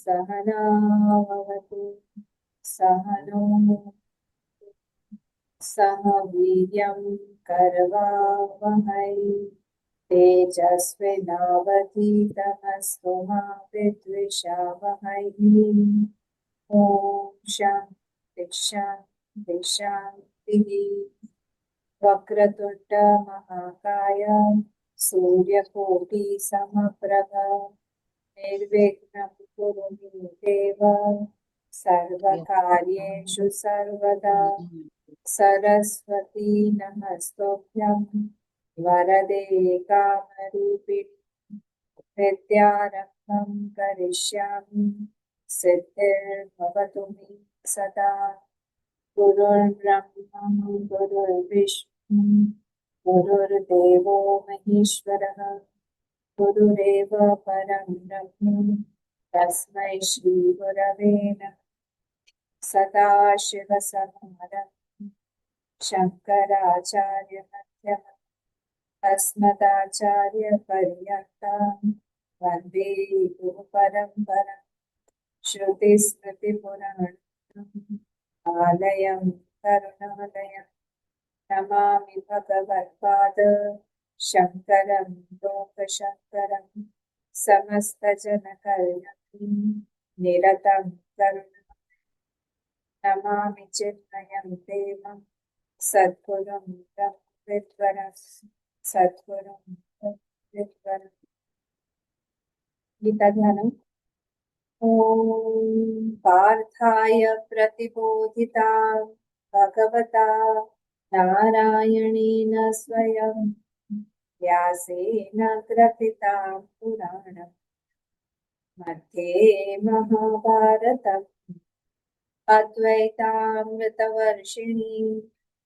सहनावतु सहनो सह वीर्यं करवावहै तेजस्विनावधीतमस्तु मा विद्विषावहै। ॐ शान्ति शान्ति शान्तिः। वक्रतुण्ड महाकाय सूर्यकोटि समप्रभ निर्विघ्नं कुरु मे देव सर्वकार्येषु सर्वदा। सरस्वती नमस्तुभ्यं वरदे कामरूपिणि विद्यारम्भं करिष्यामि सिद्धिर्भवतु मे सदा। गुरुर्ब्रह्मा गुरुर्विष्णु गुरुर्देवो महेश्वरः गुरुरेव परं ब्रह्म तस्मै श्री गुरवे नमः। सदाशिवसमारम्भं शङ्कराचार्यमध्यमम् अस्मदाचार्यपर्यन्तां वन्दे गुरुपरम्परां। श्रुतिस्मृतिपुराणानाम् आलयं करुणालयं नमामि भगवत्पाद शङ्करं लोकशङ्करं समस्तजनकल्याणं निरतं करुणा नमामि चिन्मयं देवं सद्गुरुं ब्रह्मविद्वरं सद्गुरुं ब्रह्मविद्वरं। गीता ध्यानम्। ॐ पार्थाय प्रतिबोधिता भगवता नारायणेन स्वयं व्यासेन ग्रथितां पुराणम् मध्ये महाभारतम् अद्वैतामृतवर्षिणी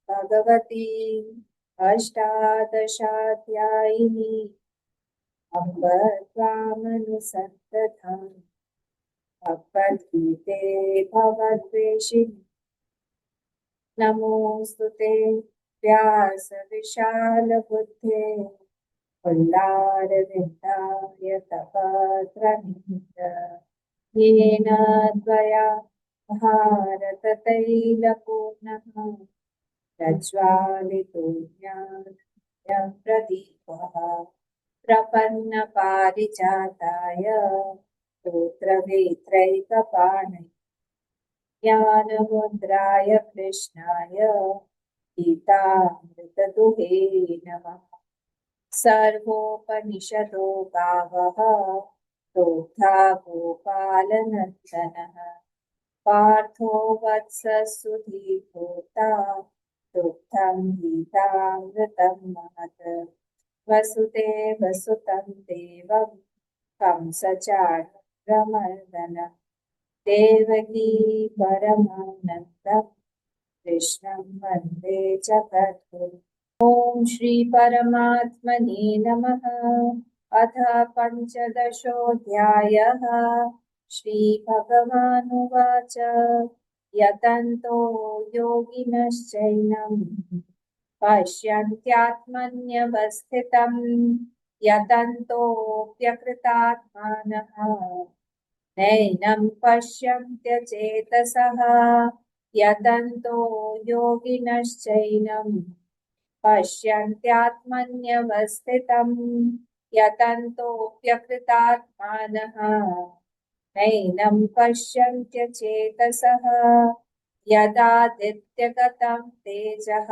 भगवती अष्टादशाध्यायिनी अम्ब त्वामनुसन्तताम् भगवद्गीते भवद्वेषिणि नमोऽस्तुते व्यास विशालबुद्धे पुल्लारविन्दाय तपत्रनिहित येन त्वया भारततैलपूर्णः प्रज्वालितो ज्ञानप्रदीपः प्रपन्नपारिजाताय स्तोत्रवेत्रैकपाणिने ज्ञानमुद्राय कृष्णाय गीतामृतदुहे नमः। सर्वोपनिषदो गावः प्रोक्ता गोपालनन्दनः पार्थो वत्स सुधीर्भोक्ता दुग्धं गीतामृतं महत्। वसुदेवसुतं देवं कंसचाणूरमर्दनम् देवकी परमानन्दं कृष्णं वन्दे जगद्गुरुम्। ॐ श्री परमात्मने नमः। अथ पञ्चदशोऽध्यायः। श्रीभगवानुवाच यतन्तो योगिनश्चैनं पश्यन्त्यात्मन्यवस्थितं यतन्तोऽप्यकृतात्मानः नैनं पश्यन्त्यचेतसः यतन्तो योगिनश्चैनं पश्यन्त्यात्मन्यवस्थितं यतन्तोऽप्यकृतात्मानः नैनं पश्यन्त्यचेतसः यदादित्यगतं तेजः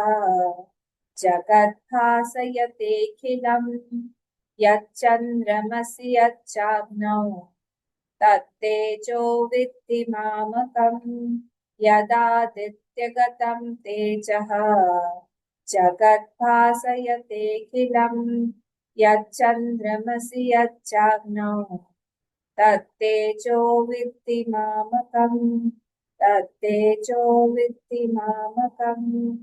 जगद्भासयतेऽखिलं यच्चन्द्रमसि यच्चाग्नौ तत्तेजो विद्धि मामकम्। यदादित्यगतं तेजः जगद्भासयतेऽखिलं यच्चन्द्रमसि यच्चाग्नौ तत्तेजो विद्धि मामकम्। तत्तेजो विद्धि मामकम्।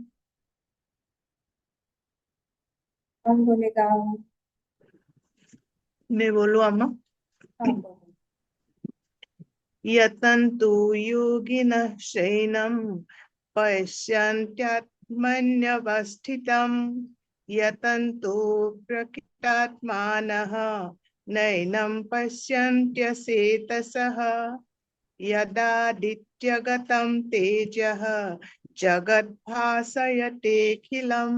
कौन बोलेगा? मैं बोलूं अम्मा? यतन्तु योगिनः शैनं पश्यन्त्यात्मन्यवस्थितं यतन्तो प्रकृतात्मानः नैनं पश्यन्त्यचेतसः यदादित्यगतं तेजः जगद्भासयतेऽखिलं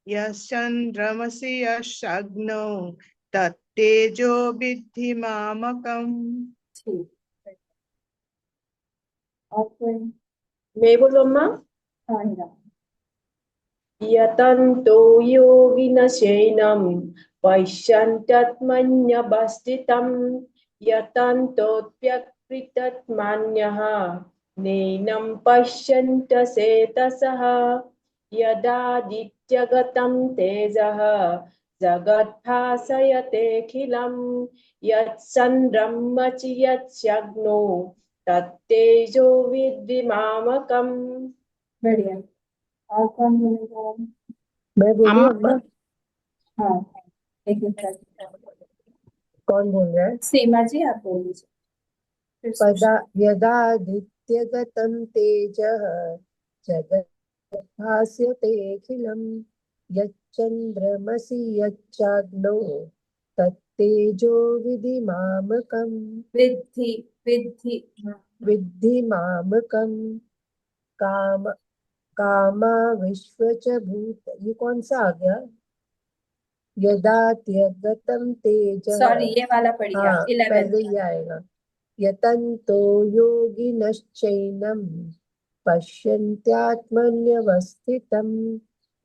यश्चन्द्रमसि यशग्नौ तत्तेजो विद्धि मामकम्। ठीक। और कोई? मैं बोलूं अम्मा? हाँ हीरा। यतन्तो योगिनशयनं पश्यन्त्यात्मन्यवस्थितं यतन्तोऽप्यकृतत्मान्यः नैनं पश्यन्त्यचेतसः यदादित्यगतं तेजः जगद्भासयतेऽखिलं यच्चन्द्रमसि यच्चग्नो तत्तेजो विद्धि मामकम्। बढ़िया। और कौन बोलेगा? मैं बोलूं अम्मा अम्मा? हाँ, एक मिनट। कौन बोल रहा है? सीमा जी आप बोल लीजिए फिर पदा यदादित्यगतं तेजः जगद्भास्यतेऽखिलं यच्चन्द्रमसि यच्चाग्नौ तत्तेजो विद्धि मामकम्। विद्धि विद्धि विद्धि मामकम्। काम कामा विश्व च भूत, ये कौन सा आ गया? यदात्यगतं तेजः, सॉरी ये वाला पढ़िए हाँ आप 11 पहले ही आएगा। यतन्तो योगिनश्चैनं पश्यन्त्यात्मन्यवस्थितं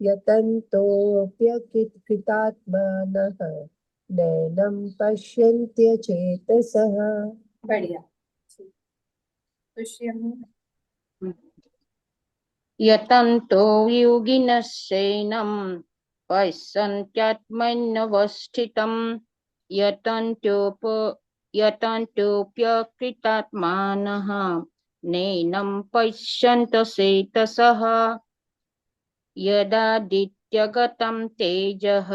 यतन्तोऽप्यकृतात्मानः नैनं पश्यन्त्यचेतसः। बढ़िया। ठीक। दुष्यंत। यतन्तो योगिनश्चैनं पश्यन्त्यात्मन्यवस्थितं यतन्तोऽप्यकृतात्मानः नैनं पश्यन्तचेतसः यदादित्यगतं तेजः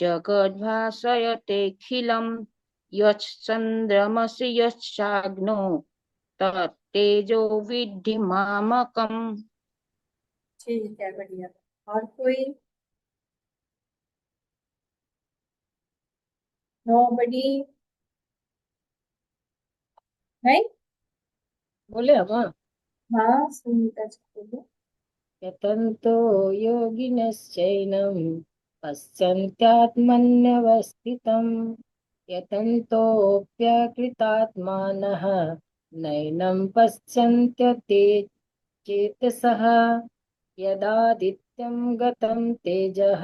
जगद्भासयतेऽखिलं यच्चन्द्रमसि यच्चाग्नो तत्तेजो विद्धि मामकम्। ठीक है, बढ़िया। और कोई? नोबडी? नहीं? बोले अम्मा? हाँ सुनीता जी बोलो। यतन्तो योगिनश्चैनं पश्यन्त्यात्मन्यवस्थितं यतन्तोऽप्यकृतात्मानः नैनं पश्यन्त्यते चेतसः यदादित्यं गतं तेजः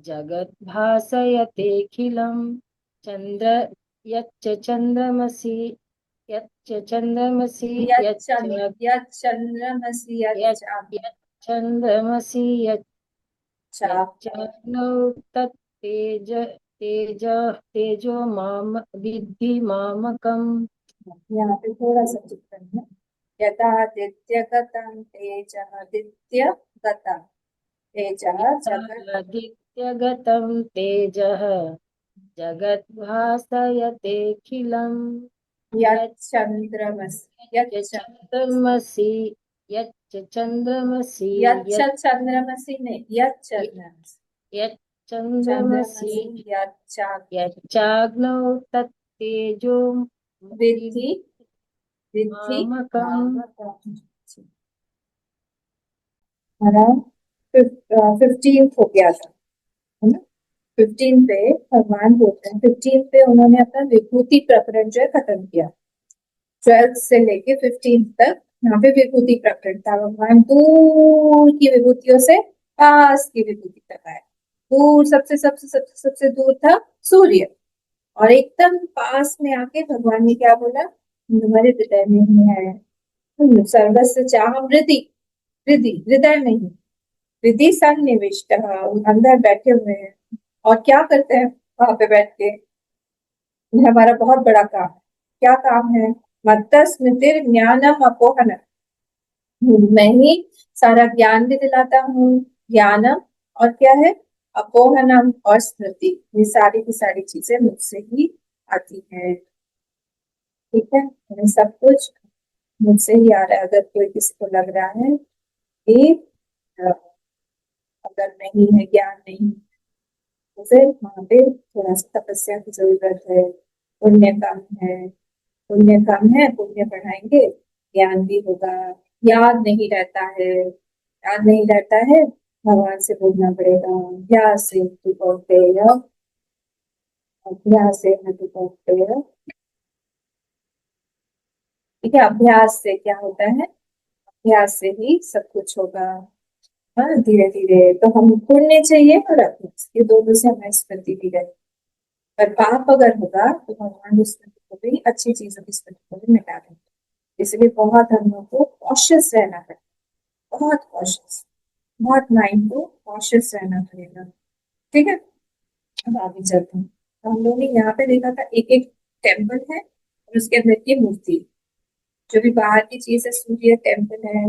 जगद्भासयतेऽखिलं चन्द्र यच्च चन्द्रमसि यच्चन्द्रमसि यच्चन्द्रमसि यच्चन्द्रमसि यच्चाग्नौ तत्तेज तेजो माम विद्धि मामकम्। यहाँ पे थोड़ा सा चित्रण है। यथादित्यगतं तेजः दित्यगतं तेजः जगत् आदित्यगतं तेजः जगद्भासयतेऽखिलं यच्चन्द्रमसि यच्चन्द्रमसि यच्चन्द्रमसि यच्चन्द्रमसि नहीं यच्चन्द्रमसि यच्चन्द्रमसि यच्चाग्नौ यच्चाग्नौ तत्तेजो विद्धि विद्धि मामकम्। हमारा 15 हो गया था, है ना? 15 पे भगवान बोलते हैं, 15 पे उन्होंने अपना विभूति प्रकरण जो है खत्म किया। 12 से लेके 15 तक यहाँ पे विभूति प्रकरण था। भगवान दूर की विभूतियों से पास की विभूति तक आए। दूर सबसे सबसे सबसे सबसे दूर था सूर्य, और एकदम पास में आके भगवान ने क्या बोला? तुम्हारे हृदय में ही है, सर्वस्व चाहम हृदय हृदय हृदय में ही हृदय सन्निविष्ट अंदर बैठे हुए हैं। और क्या करते हैं वहां पे बैठ के? ये हमारा बहुत बड़ा काम है। क्या काम है? मत्त स्मृतिर ज्ञानम अपोहन, मैं ही सारा ज्ञान भी दिलाता हूँ। ज्ञानम और क्या है? अपोहनम और स्मृति, ये सारी की सारी चीजें मुझसे ही आती है। ठीक है, ये सब कुछ मुझसे ही आ रहा है। अगर कोई किसी को लग रहा है कि अगर नहीं है, ज्ञान नहीं, तो फिर वहां पे थोड़ा सा तपस्या की जरूरत है, पुण्य काम है, पुण्य कम है, पुण्य बढ़ाएंगे, ज्ञान भी होगा। याद नहीं रहता है, याद नहीं रहता है, भगवान से बोलना पड़ेगा, अभ्यास से तू कौन्तेय, अभ्यास से तू कौन्तेय। ठीक है, अभ्यास से क्या होता है, अभ्यास से ही सब कुछ होगा। हाँ, धीरे धीरे तो हम पुण्य चाहिए और अभ्यास, ये दोनों से हमारी स्मृति भी रहे। पर पाप अगर होगा तो भगवान उस स्मृति को भी, अच्छी चीजों की स्मृति को भी मिटा देंगे। इसलिए बहुत हम लोग को कॉशियस रहना पड़ेगा, बहुत कॉशियस, बहुत माइंड को कॉशियस रहना पड़ेगा। ठीक है, अब आगे चलते हैं। तो हम लोगों ने यहाँ पे देखा था एक एक टेम्पल है और उसके अंदर की मूर्ति, जो भी बाहर की चीज है, सूर्य टेम्पल है,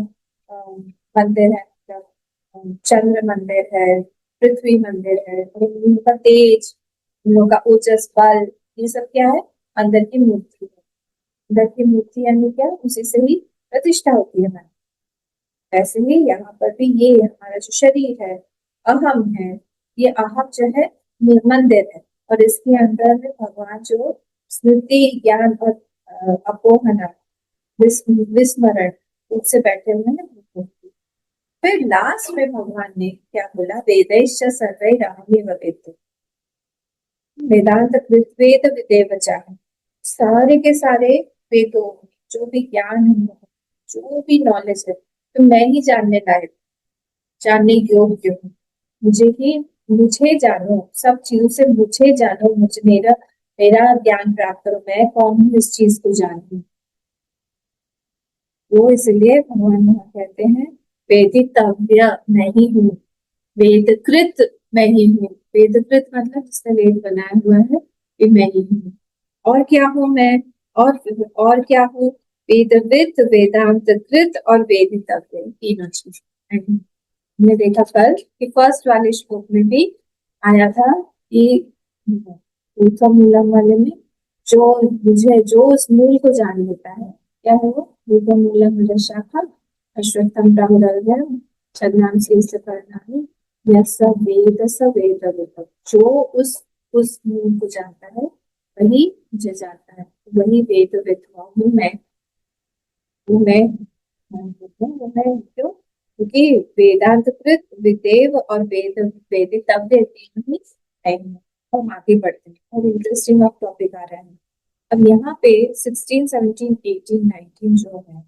मंदिर है, मतलब चंद्र मंदिर है, पृथ्वी मंदिर है, और इन लोगों का तेज, इन लोगों का ओजस बल, ये सब क्या है, अंदर की मूर्ति है। अंदर की मूर्ति यानी क्या, उसी से ही प्रतिष्ठा होती है हमारी। वैसे ही यहाँ पर भी ये हमारा जो शरीर है, अहम है, ये अहम जो है मंदिर है, और इसके अंदर में भगवान जो स्मृति ज्ञान और अपोहना विस्मरण उससे बैठे हुए हैं। फिर लास्ट में भगवान ने क्या बोला, वेदैश्च सर्वैराहमेव वेद, वेदांत वेद विदेवचा, सारे के सारे वेदों में जो भी ज्ञान है, जो भी नॉलेज है, तो मैं ही जानने लायक, जानने योग्य हूँ। मुझे जानो, सब चीजों से मुझे जानो, मुझे मेरा मेरा ज्ञान प्राप्त करो, मैं कौन हूँ इस चीज को जानूं। वो इसलिए भगवान वहां कहते हैं, वेदितव्य मैं ही हूँ, वेदकृत मैं ही हूँ। वेदकृत मतलब जिसने वेद बनाया हुआ है, ये मैं ही हूँ। और क्या हूँ मैं, और क्या हूँ, वेदविद, वेदांत कृत और वेदितव्य, तीनों चीज। हमने देखा कल कि फर्स्ट वाले श्लोक में भी आया था कि ऊर्ध्व मूलम वाले में, जो उस मूल को जान लेता है, क्या है वो, ऊर्ध्व मूलम शाखा अश्वत्थम प्राहुरव्यम छद्मांसि शीर्ष पर्णानि यस्य वेद स वेदवित्। जो उस मूल को जानता है वही मुझे जानता है, वही वेदवित् हूँ मैं। वो मैं वो मैं क्यों, क्योंकि वेदांतकृत विदेव और वेदितव्य तीनों ही है। हम आगे बढ़ते हैं और इंटरेस्टिंग ऑफ टॉपिक आ रहा है। अब यहाँ पे 16, 17, 18, 19 जो है,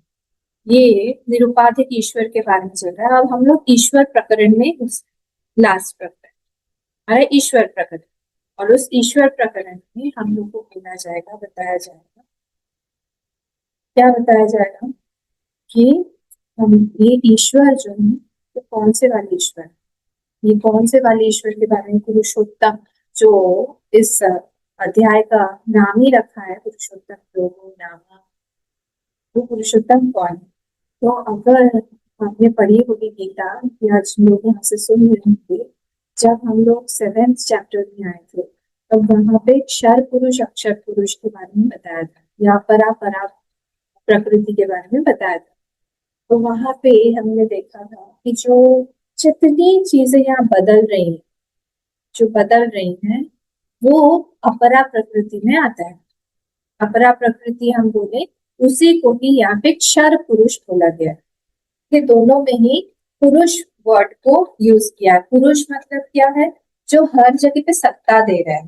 ये निरुपाधिक ईश्वर के बारे में चल रहा है। अब हम लोग ईश्वर प्रकरण में, लास्ट प्रकरण है ईश्वर प्रकरण, और उस ईश्वर प्रकरण में हम लोग को बोला जाएगा, बताया जाएगा, क्या बताया जाएगा कि हम ये ईश्वर जो है, तो कौन से वाले ईश्वर, ये कौन से वाले ईश्वर के बारे में, पुरुषोत्तम, जो इस अध्याय का नाम ही रखा है पुरुषोत्तम लोगो नाम, वो पुरुषोत्तम कौन है। तो अगर हमने पढ़ी होगी गीता, या लोग यहाँ से सुन रहे होंगे, जब हम लोग 7th चैप्टर में आए थे, तब वहां पे क्षर पुरुष अक्षर पुरुष के बारे में बताया था, या परा परा प्रकृति के बारे में बताया था। तो वहां पे हमने देखा था कि जो जितनी चीजें यहाँ बदल रही हैं, जो बदल रही हैं, वो अपरा प्रकृति में आता है। अपरा प्रकृति हम बोले, उसी को ही यहाँ पे क्षर पुरुष बोला गया है। ये दोनों में ही पुरुष वर्ड को यूज किया है। पुरुष मतलब क्या है, जो हर जगह पे सत्ता दे रहा है।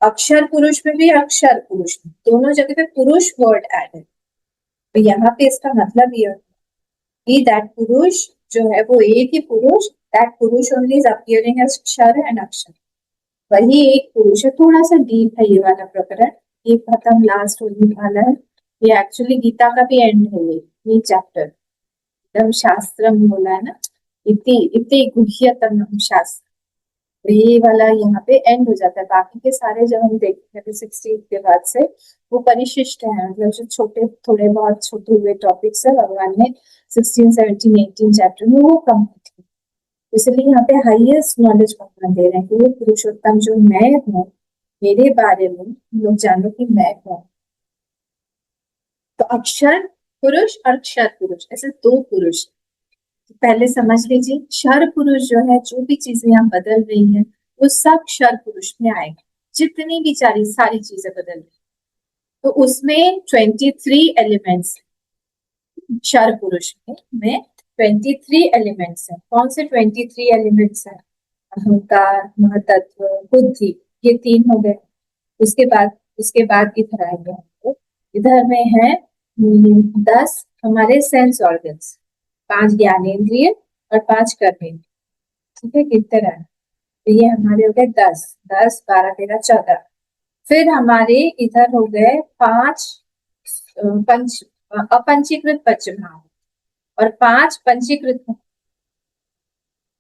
अक्षर पुरुष में भी, अक्षर पुरुष में, दोनों जगह पे पुरुष वर्ड ऐड है। तो यहाँ पे इसका मतलब ये कि दैट पुरुष जो है, वो एक ही पुरुष, that purush only is appearing as kshar and akshar, वही एक पुरुष है। थोड़ा सा डीप है ये वाला प्रकरण, ये खत्म लास्ट होने वाला है। ये एक्चुअली गीता का भी एंड है, ये चैप्टर एकदम शास्त्रम बोला है ना, इति इति गुह्यतम शास्त्र, तो ये वाला यहाँ पे एंड हो जाता है। बाकी के सारे जब हम देखते हैं 16 के बाद से वो परिशिष्ट है, मतलब जो छोटे थोड़े बहुत छोटे हुए टॉपिक्स है, भगवान ने 16, 17, 18 चैप्टर में वो कंप्लीट किया। इसलिए यहाँ पे हाईएस्ट नॉलेज भगवान दे रहे हैं कि वो पुरुषोत्तम जो मैं हूँ, मेरे बारे में लोग जानो कि मैं हूँ। तो अक्षर पुरुष और क्षर पुरुष, ऐसे दो पुरुष। तो पहले समझ लीजिए, क्षर पुरुष जो है, जो भी चीजें यहाँ बदल रही हैं, वो सब क्षर पुरुष में आएगा। जितनी भी सारी चीजें बदल रही, तो उसमें 23 एलिमेंट्स, क्षर पुरुष में 23 एलिमेंट्स हैं। कौन से 23 एलिमेंट्स हैं? अहंकार, महतत्व, बुद्धि, ये 3 हो गए। उसके बाद इधर आएंगे हम लोग। इधर में है 10 हमारे सेंस ऑर्गन्स, 5 ज्ञानेंद्रिय और 5 कर्मेंद्रिय। ठीक है, कितने रहे? तो ये हमारे हो गए 10, 10, 12, 13, 14। फिर हमारे इधर हो गए 5 पंच अपंचीकृत पंचमहाभूत और 5 पंचीकृत।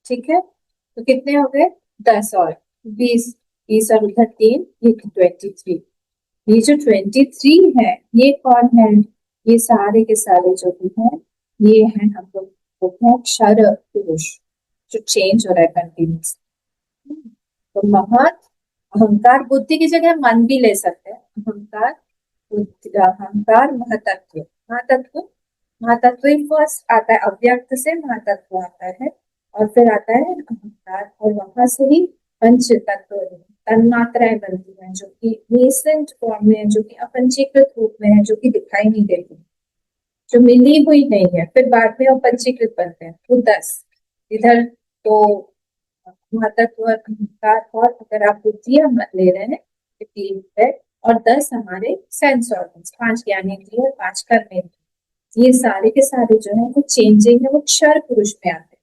ठीक है, तो कितने हो गए? 10 और 20, 20 और उधर 3, ये 23। ये जो 23 है, ये कौन है? ये सारे के सारे जो भी हैं, ये हैं हम लोग बोलते हैं क्षर पुरुष, जो चेंज हो रहा है कंटिन्यूस। तो महत, अहंकार, बुद्धि की जगह मन भी ले सकते हैं। अहंकार, बुद्धि, अहंकार, महतत्व। महातत्व, महातत्व ही फर्स्ट आता है, अव्यक्त से महातत्व आता है और फिर आता है अहंकार, और वहां से ही पंच तत्व तन्मात्राएं बनती हैं, जो कि नेसेंट फॉर्म में है, जो कि अपंचीकृत रूप में है, जो कि दिखाई नहीं देती, जो मिली हुई नहीं है, फिर बाद में वो पंचीकृत बनते हैं। वो 10 इधर, तो महतत्व, अहंकार, और अगर आप बुद्धि ले रहे हैं तो 3 है, और 10 हमारे सेंस ऑर्गन्स, 5 ज्ञानेंद्रिय और 5 कर्मेंद्रिय। ये सारे के सारे जो है वो चेंजिंग है, वो क्षर पुरुष में आते हैं।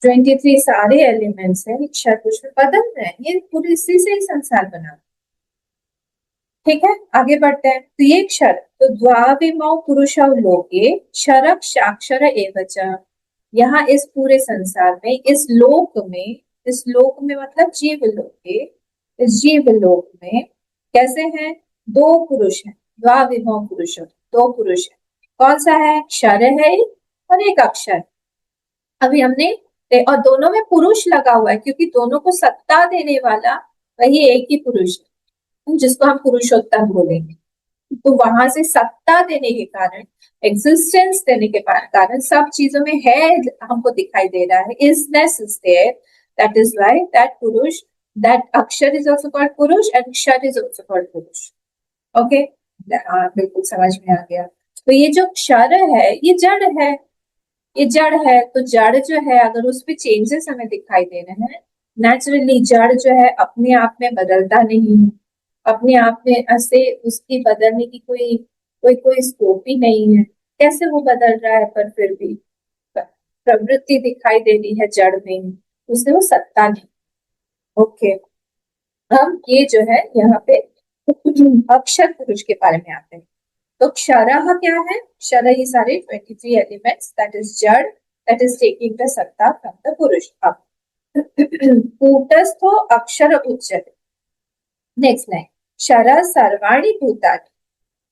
23 सारे एलिमेंट्स हैं, क्षर पुरुष में बदल रहे हैं। ये पूरी इसी से ही संसार बना। ठीक है, आगे बढ़ते हैं। तो ये क्षर, तो द्वाविमौ पुरुषौ लोके क्षर क्षाक्षर एवच। यहाँ इस पूरे संसार में, इस लोक में मतलब जीव लोके, इस जीव लोक में कैसे हैं? 2 पुरुष हैं, द्वाविमौ पुरुष, 2 पुरुष है। कौन सा है? क्षर है और एक अक्षर। अभी हमने, और दोनों में पुरुष लगा हुआ है, क्योंकि दोनों को सत्ता देने वाला वही एक ही पुरुष है, जिसको हम पुरुषोत्तम बोलेंगे। तो वहां से सत्ता देने के कारण, एग्जिस्टेंस देने के कारण, सब चीजों में है हमको दिखाई दे रहा है, isness is there, that is why that पुरुष, दैट अक्षर इज आल्सो कॉल्ड पुरुष एंड क्षर इज आल्सो कॉल्ड पुरुष। ओके, बिल्कुल समझ में आ गया। तो ये जो क्षर है, ये जड़ है, ये जड़ है। तो जड़ जो है, अगर उस पे चेंजेस हमें दिखाई दे रहे हैं, नेचुरली जड़ जो है अपने आप में बदलता नहीं है, अपने आप में ऐसे उसकी बदलने की कोई कोई कोई स्कोप ही नहीं है। कैसे वो बदल रहा है, पर फिर भी प्रवृत्ति दिखाई दे रही है जड़ में, उससे वो सत्ता नहीं। ओके, हम ये जो है यहाँ पे अक्षर पुरुष के बारे में आते हैं। तो क्षरः क्या है? क्षर, ये सारे 23 एलिमेंट्स, दैट इज जड़, दैट इज टेकिंग द सत्ता फ्रॉम द पुरुष। अब कूटस्थो अक्षर उच्यते। नेक्स्ट लाइन, क्षर सर्वाणि भूतानि।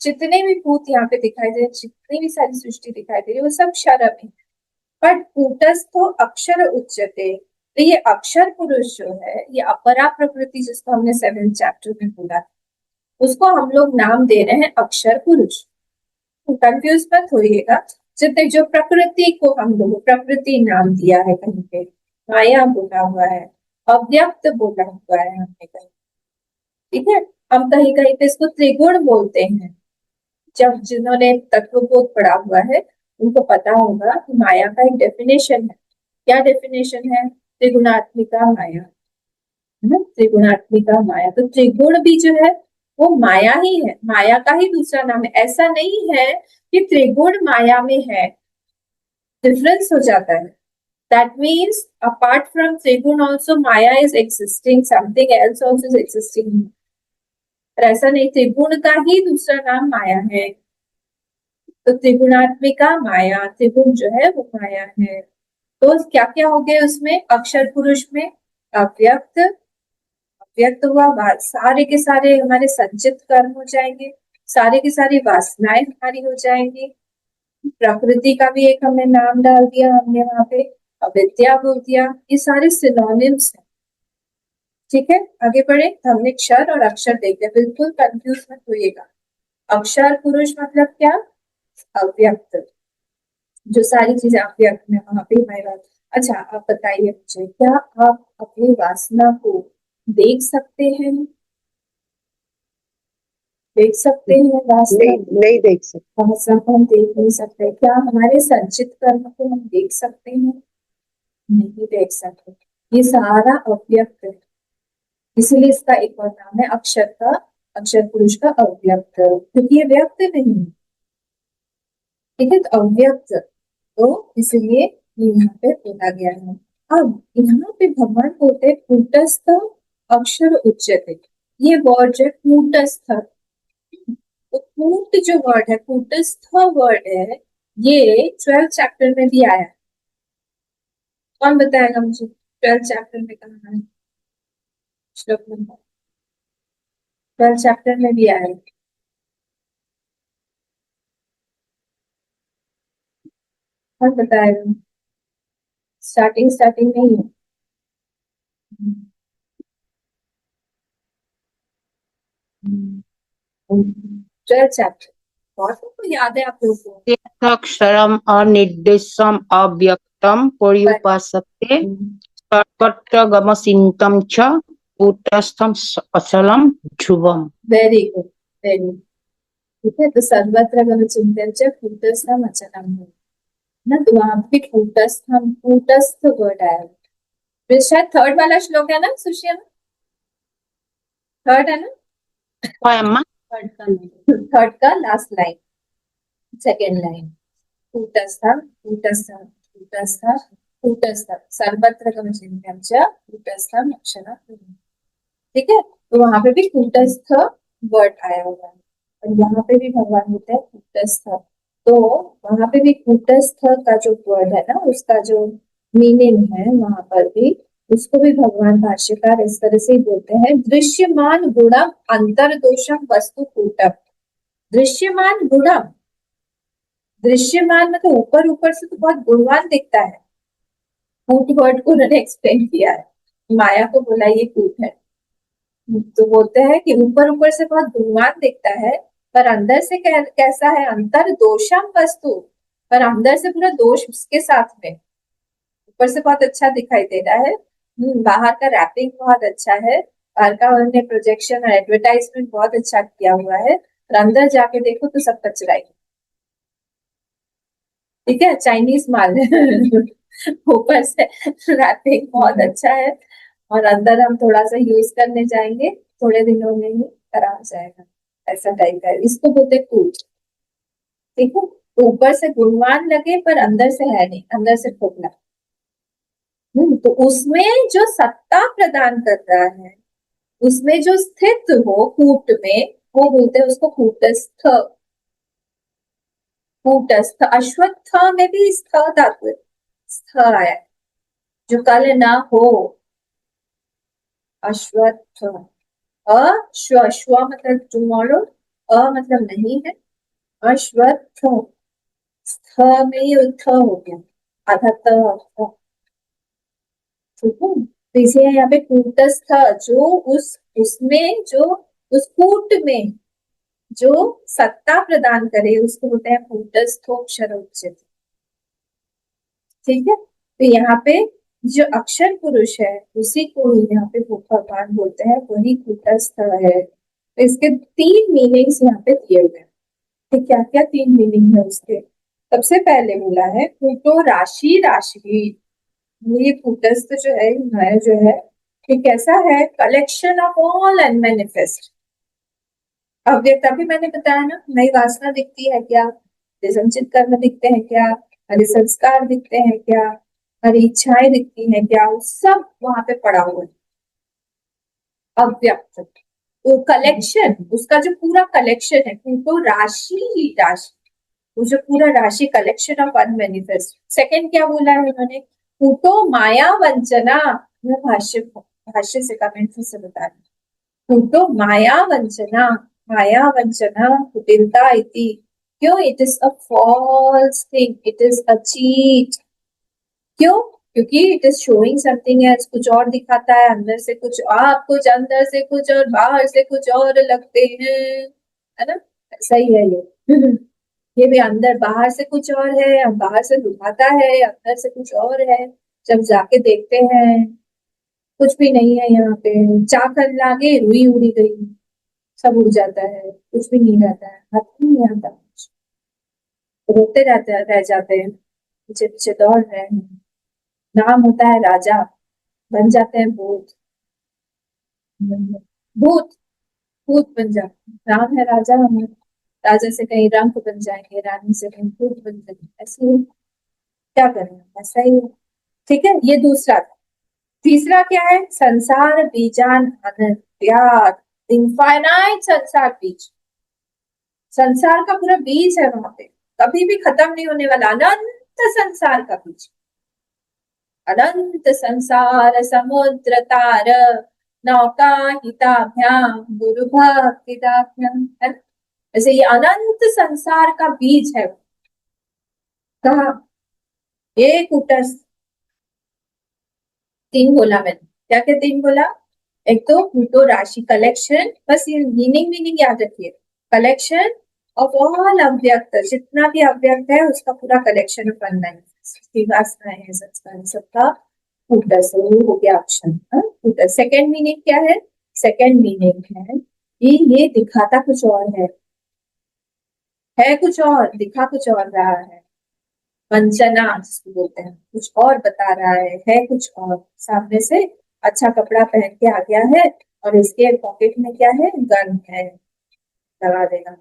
जितने भी भूत यहाँ पे दिखाई दे रहे, जितनी भी सारी सृष्टि दिखाई दे रही है, वो सब क्षर में। बट कूटस्थो अक्षर उच्यते, तो ये अक्षर पुरुष जो है, ये अपरा प्रकृति, जिसको हमने 7th चैप्टर में बोला, उसको हम लोग नाम दे रहे हैं अक्षर पुरुष। कंफ्यूज मत होइएगा। जितने जो प्रकृति को हम लोग प्रकृति नाम दिया है, कहीं पे माया बोला हुआ है, अव्यक्त बोला हुआ है हमने कहीं, ठीक है, हम कहीं कहीं पे इसको त्रिगुण बोलते हैं। जब जिन्होंने तत्वबोध पढ़ा हुआ है उनको पता होगा कि माया का एक डेफिनेशन है। क्या डेफिनेशन है? त्रिगुणात्मिका माया, है ना, त्रिगुणात्मिका माया। तो त्रिगुण भी जो है वो माया ही है, माया का ही दूसरा नाम है। ऐसा नहीं है कि त्रिगुण माया में है, डिफरेंस हो जाता है। दैट मीन्स अपार्ट फ्रॉम त्रिगुण also Maya is existing, something else also is existing. पर ऐसा नहीं, त्रिगुण का ही दूसरा नाम माया है। तो त्रिगुणात्मिका माया, त्रिगुण जो है वो माया है। तो क्या क्या हो गया उसमें? अक्षर पुरुष में अव्यक्त, व्यक्त हुआ, सारे के सारे हमारे संचित कर्म हो जाएंगे, सारे की सारी वासनाएं हमारी हो जाएंगी। प्रकृति का भी एक हमने नाम डाल दिया, हमने वहां पे अविद्या बोल दिया। ये सारे सिनोनिम्स हैं। ठीक है, आगे बढ़े। हमने क्षर और अक्षर देख लिया, बिल्कुल कंफ्यूज मत होइएगा। अक्षर पुरुष मतलब क्या? अव्यक्त, जो सारी चीजें अव्यक्त में, वहां पे हमारी बात। अच्छा, आप बताइए मुझे, क्या आप अपनी वासना को देख सकते हैं? देख सकते हैं वास्तव नहीं देख सकते। वास्तव को हम देख नहीं सकते। क्या हमारे संचित कर्म को हम देख सकते हैं? नहीं देख सकते। ये सारा अव्यक्त है, इसीलिए इसका एक और नाम है अक्षर का, अक्षर पुरुष का अव्यक्त, क्योंकि ये व्यक्त नहीं है, ठीक है, तो अव्यक्त, तो इसलिए ये यहाँ पे बोला गया है। अब यहाँ पे भगवान बोलते हैं कूटस्थ अक्षर उच्यते, ये वर्ड है कूटस्थ। तो कूट जो वर्ड है, कूटस्थ वर्ड है, ये 12th चैप्टर में भी आया है। कौन बताएगा मुझे 12th चैप्टर में कहाँ है? श्लोक नंबर 12th चैप्टर में भी आया है। कौन बताएगा? स्टार्टिंग स्टार्टिंग में ही है। 12th चैप्टर, बहुत को याद है आप लोगों को? अक्षरम अनिर्देशम अव्यक्तम पर्युपासते सर्वत्र गमसिन्तं च कूटस्थं अचलम ध्रुवम। वेरी गुड, वेरी गुड, ठीक है। तो सर्वत्र गमचिंतन च कूटस्थम अचलम है ना, तो वहां पे कूटस्थम, कूटस्थ वर्ड आया है। फिर शायद थर्ड वाला श्लोक है ना सुशिया, थर्ड है ना? अम्मा थर्ड का लास्ट लाइन, सेकेंड लाइन, कूटस्थम कूटस्थम कूटस्थम कूटस्थम सर्वत्र गमचिंतन च कूटस्थम अक्षरम, ठीक है। तो वहां पे भी कूटस्थ वर्ड आया हुआ है, और यहाँ पे भी भगवान होते हैं कूटस्थ। तो वहां पे भी कूटस्थ का जो वर्ड है ना, उसका जो मीनिंग है वहां पर भी, उसको भी भगवान भाष्यकार इस तरह से ही बोलते हैं, दृश्यमान गुणम अंतर्दोषम वस्तु कूटम। दृश्यमान गुणम, दृश्यमान मतलब ऊपर ऊपर से तो बहुत गुणवान दिखता है, कूट वर्ड को उन्होंने एक्सप्लेन किया है, माया को बोला ये कूट है। तो बोलते हैं कि ऊपर ऊपर से बहुत गुणवान दिखता है, पर अंदर से कैसा है? अंतर दोषम वस्तु, पर अंदर से पूरा दोष उसके साथ में। ऊपर से बहुत अच्छा दिखाई दे रहा है, बाहर का रैपिंग बहुत अच्छा है, बाहर का उन्होंने प्रोजेक्शन और एडवर्टाइजमेंट बहुत अच्छा किया हुआ है, पर अंदर जाके देखो तो सब कचरा ही, ठीक है, चाइनीज माल है। ऊपर से रैपिंग बहुत अच्छा है, और अंदर हम थोड़ा सा यूज करने जाएंगे, थोड़े दिनों में ही खराब हो जाएगा, ऐसा टाइप का है। इसको बोलते कूट, ठीक है। तो ऊपर से गुणवान लगे पर अंदर से है नहीं, अंदर से खोखला। तो उसमें जो सत्ता प्रदान कर रहा है, उसमें जो स्थित हो कूट में, वो बोलते हैं उसको कूटस्थ। कूटस्थ, अश्वत्थ में भी स्थ धातु है, स्थ आया है, जो कल ना हो, अश्वत्थ। अश्व, श्व मतलब टुमारो, अ मतलब नहीं है, अश्वत्थ, स्थ में ये थ हो गया, आधा त, ठीक है। तो इसे यहाँ पे कूटस्थ, जो उसमें जो उस कूट में जो सत्ता प्रदान करे, उसको बोलते हैं कूटस्थोक्षर उच्यते, ठीक है। तो यहाँ पे जो अक्षर पुरुष है, उसी को ही यहाँ पे भगवान बोलते हैं, वही कूटस्थ है। तो इसके तीन मीनिंग्स यहाँ पे दिए हुए हैं, तो क्या क्या तीन मीनिंग है उसके? सबसे पहले बोला है कूटो राशि राशि, ये कूटस्थ जो है, जो है ये कैसा है? Collection of all and manifest अव्यक्त। अभी मैंने बताया ना, नई वासना दिखती है क्या? संचित कर्म दिखते हैं क्या? हरे संस्कार दिखते हैं क्या? हरी इच्छाएं दिखती हैं क्या? वो सब वहां पे पड़ा हुआ है, अव्यक्त। वो कलेक्शन, उसका जो पूरा कलेक्शन है, तो राशि ही राशि, वो जो पूरा राशि कलेक्शन ऑफ अनमैनिफेस्ट। सेकंड क्या बोला है उन्होंने? कूटो माया वंचना, मैं भाष्य भाष्य से कमेंट से बता रही हूँ। कूटो माया वंचना, माया वंचना कुटिलता इति, क्यों? It is a false thing, it is a cheat. क्यों? क्योंकि it is showing something else, कुछ और दिखाता है, अंदर से कुछ, आप कुछ अंदर से कुछ और बाहर से कुछ और लगते हैं, है ना? सही है ये। ये भी अंदर बाहर से कुछ और है, बाहर से लुभाता है, अंदर से कुछ और है। जब जाके देखते हैं कुछ भी नहीं है, यहाँ पे चाकर लागे रुई उड़ी गई, सब उड़ जाता है, कुछ भी नहीं रहता है, हाथ में नहीं आता कुछ, रोते रहते रह जाते हैं, पीछे पीछे दौड़ रहे हैं। नाम होता है राजा, बन जाते हैं भूत, भूत भूत बन जाते हैं। राम है राजा, हम राजा से कहीं रंक बन जाएंगे, रानी से कहीं भूत बन जाएंगे, ऐसे ही क्या करें, ऐसा ही है। ठीक है, ये दूसरा था। तीसरा क्या है? संसार बीजान अनंत्यात्, इनफाइनाइट संसार बीज, संसार का पूरा बीज है वहां पे, कभी भी खत्म नहीं होने वाला, अनंत संसार का बीज, अनंत संसार समुद्र तार नौका हिताभ्याम गुरु भक्तिदाभ्याम, है ना? ऐसे ये अनंत संसार का बीज है। कहा? एक कुटस्थ, तीन बोला मैंने, क्या क्या तीन बोला? एक तो प्लूटो राशि कलेक्शन, बस ये मीनिंग मीनिंग याद रखिए, कलेक्शन ऑफ ऑल अव्यक्त, जितना भी अव्यक्त है उसका पूरा कलेक्शन ऑफ अननाइन वासनाएं है, संस्कार सबका कूटस्थ, हो गया ऑप्शन। कूटस्थ सेकंड मीनिंग क्या है? सेकंड मीनिंग है कि ये दिखाता कुछ और है कुछ और, दिखा कुछ और रहा है, वंचना जिसको बोलते हैं, कुछ और बता रहा है कुछ और, सामने से अच्छा कपड़ा पहन के आ गया है और इसके पॉकेट में क्या है? गन है, लगा देगा,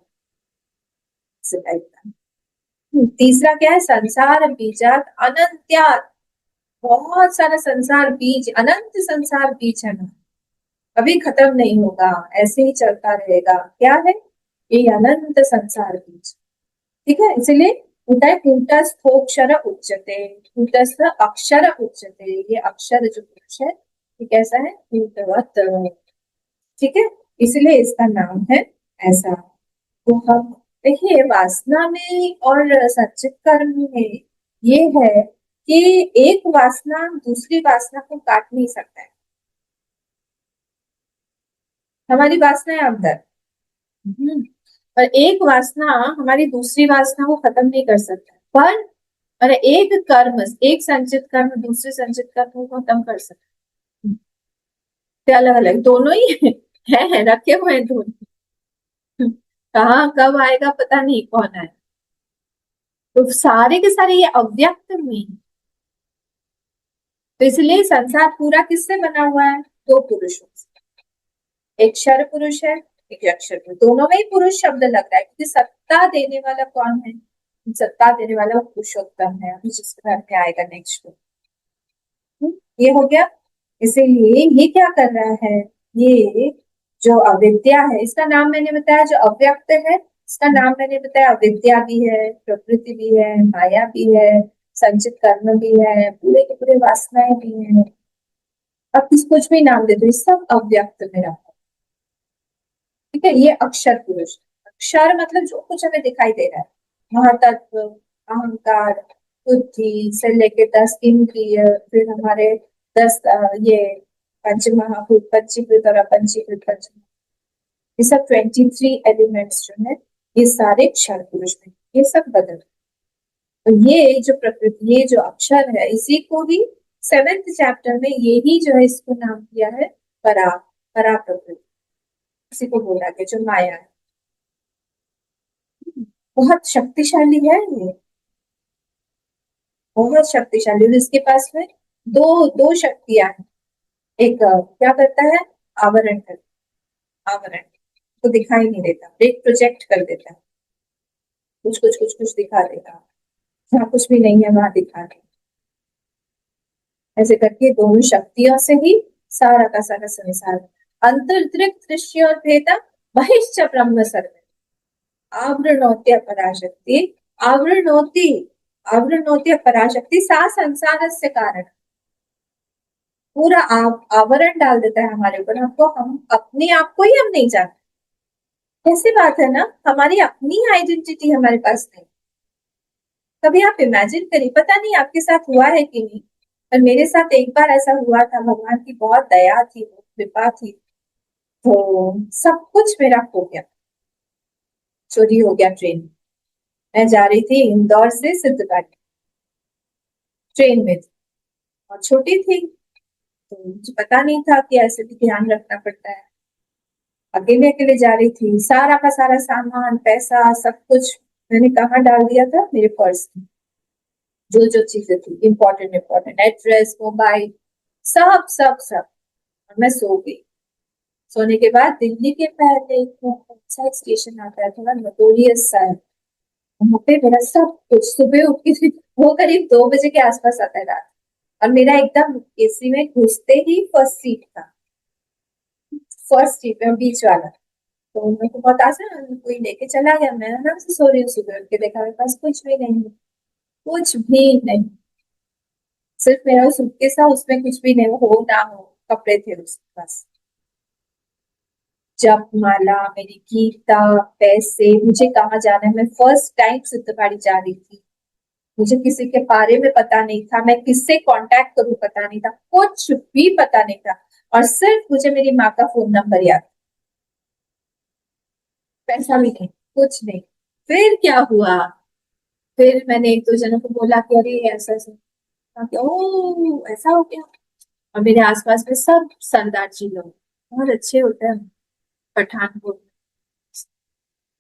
इस टाइप का। तीसरा क्या है? संसार बीजात अनंत्यात्, बहुत सारा संसार बीज, अनंत संसार बीज है ना, कभी खत्म नहीं होगा, ऐसे ही चलता रहेगा। क्या है ये? अनंत संसार बीज। ठीक है, इसलिए होता है कूटस्थोक्षर उच्यते, कूटस्थ अक्षर उच्यते, ये अक्षर जो पुरुष है ये कैसा है? कूटवत। ठीक है, इसलिए इसका नाम है ऐसा। तो हम देखिए वासना में और संचित कर्म में ये है कि एक वासना दूसरी वासना को काट नहीं सकता है, हमारी वासना है अंदर, पर एक वासना हमारी दूसरी वासना को खत्म नहीं कर सकता, पर और एक कर्म, एक संचित कर्म दूसरे संचित कर्म को खत्म कर सकता है, अलग अलग दोनों ही है रखे हुए हैं दोनों, कहाँ कब आएगा पता नहीं, कौन आए, तो सारे के सारे ये अव्यक्त में, तो इसलिए संसार पूरा किससे बना हुआ है? दो पुरुषों से, एक क्षर पुरुष है, एक अक्षर पुरुष, दोनों में ही पुरुष शब्द लग रहा है क्योंकि सत्ता देने वाला कौन है? सत्ता देने वाला वो पुरुषोत्तम है, अभी जिसके बारे में आएगा नेक्स्ट। ये हो गया। इसीलिए ये क्या कर रहा है? ये जो अविद्या है, इसका नाम मैंने बताया, जो अव्यक्त है इसका नाम मैंने बताया, अविद्या भी है, प्रकृति भी है, माया भी है, संचित कर्म भी है, पूरे के पूरे वासनाएं भी हैं, अब किस कुछ भी नाम दे दो, ये सब अव्यक्त में रहा। ठीक है, ये अक्षर पुरुष, अक्षर मतलब जो कुछ हमें दिखाई दे रहा है, महातत्व, अहंकार, बुद्धि से लेके 10 इंद्रिय, फिर हमारे 10 ये पंच महाभूत, पंचीकृत और अपंचीकृत पंच, ये सब 23 एलिमेंट्स जो है ये सारे क्षर पुरुष में, ये सब बदल। तो ये जो प्रकृति, ये जो अक्षर है, इसी को ही 7th चैप्टर में यही जो है इसको नाम दिया है परा, परा प्रकृति, इसी को बोला गया जो माया है, बहुत शक्तिशाली है ये, बहुत शक्तिशाली। और इसके पास में दो दो शक्तियां हैं, एक क्या करता है? आवरण करता, आवरण तो दिखाई नहीं देता, एक प्रोजेक्ट कर देता है, कुछ कुछ कुछ कुछ दिखा देगा, जहाँ कुछ भी नहीं है वहां दिखा देगा, ऐसे करके दोनों शक्तियों से ही सारा का सारा संसार। अंतर्दृक् दृश्य और भेद बहिश्च ब्रह्म सर्व, आवृणोत्य पराशक्ति, आवृणोति, आवृणोत्य पराशक्ति सा संसार से कारण, पूरा आवरण डाल देता है हमारे ऊपर, हमको, हम अपने आप को ही हम नहीं जानते। ऐसी बात है ना, हमारी अपनी आइडेंटिटी हमारे पास नहीं। कभी आप इमेजिन करिए, पता नहीं आपके साथ हुआ है कि नहीं, पर मेरे साथ एक बार ऐसा हुआ था, भगवान की बहुत दया थी, कृपा थी, तो सब कुछ मेरा खो गया, चोरी हो गया ट्रेन में। मैं जा रही थी इंदौर से सिद्धपट, ट्रेन में थी और छोटी थी, तो मुझे पता नहीं था कि ऐसे भी ध्यान रखना पड़ता है। अकेले अकेले जा रही थी, सारा का सारा सामान, पैसा, सब कुछ मैंने कहाँ डाल दिया था? मेरे पर्स में। जो जो चीजें थी इम्पोर्टेंट इम्पोर्टेंट, एड्रेस, मोबाइल, सब सब सब। और मैं सो गई। सोने के बाद दिल्ली के पहले एक कौन सा स्टेशन आता है, थोड़ा नोटोरियस सा है, वहां पे मेरा सब कुछ, सुबह उठ के वो करीब 2 बजे के आसपास आता है रात। और मेरा एकदम एसी में घुसते ही फर्स्ट सीट था, फर्स्ट सीट में बीच वाला। तो मेरे को बहुत आसान, कोई लेके चला गया, मैं आराम से सो रही हूँ। सुबह उठ के देखा मेरे पास कुछ भी नहीं है, कुछ भी नहीं, सिर्फ मेरा सूटकेस था, उसमें कुछ भी नहीं, हो ना हो कपड़े थे उसके पास। जप माला, मेरी गीता, पैसे, मुझे कहाँ जाना है, मैं फर्स्ट टाइम सिद्धबाड़ी जा रही थी, मुझे किसी के बारे में पता नहीं था, मैं किससे कांटेक्ट करूं पता नहीं था, कुछ भी पता नहीं था। और सिर्फ मुझे मेरी माँ का फोन नंबर याद, पैसा भी नहीं, कुछ नहीं। फिर क्या हुआ? फिर मैंने एक दो जनों को बोला कि अरे ऐसा ऐसा, कहा कि ओ ऐसा हो गया। और मेरे आसपास में सब सरदार जी लोग बहुत अच्छे होते हैं, पठानकोट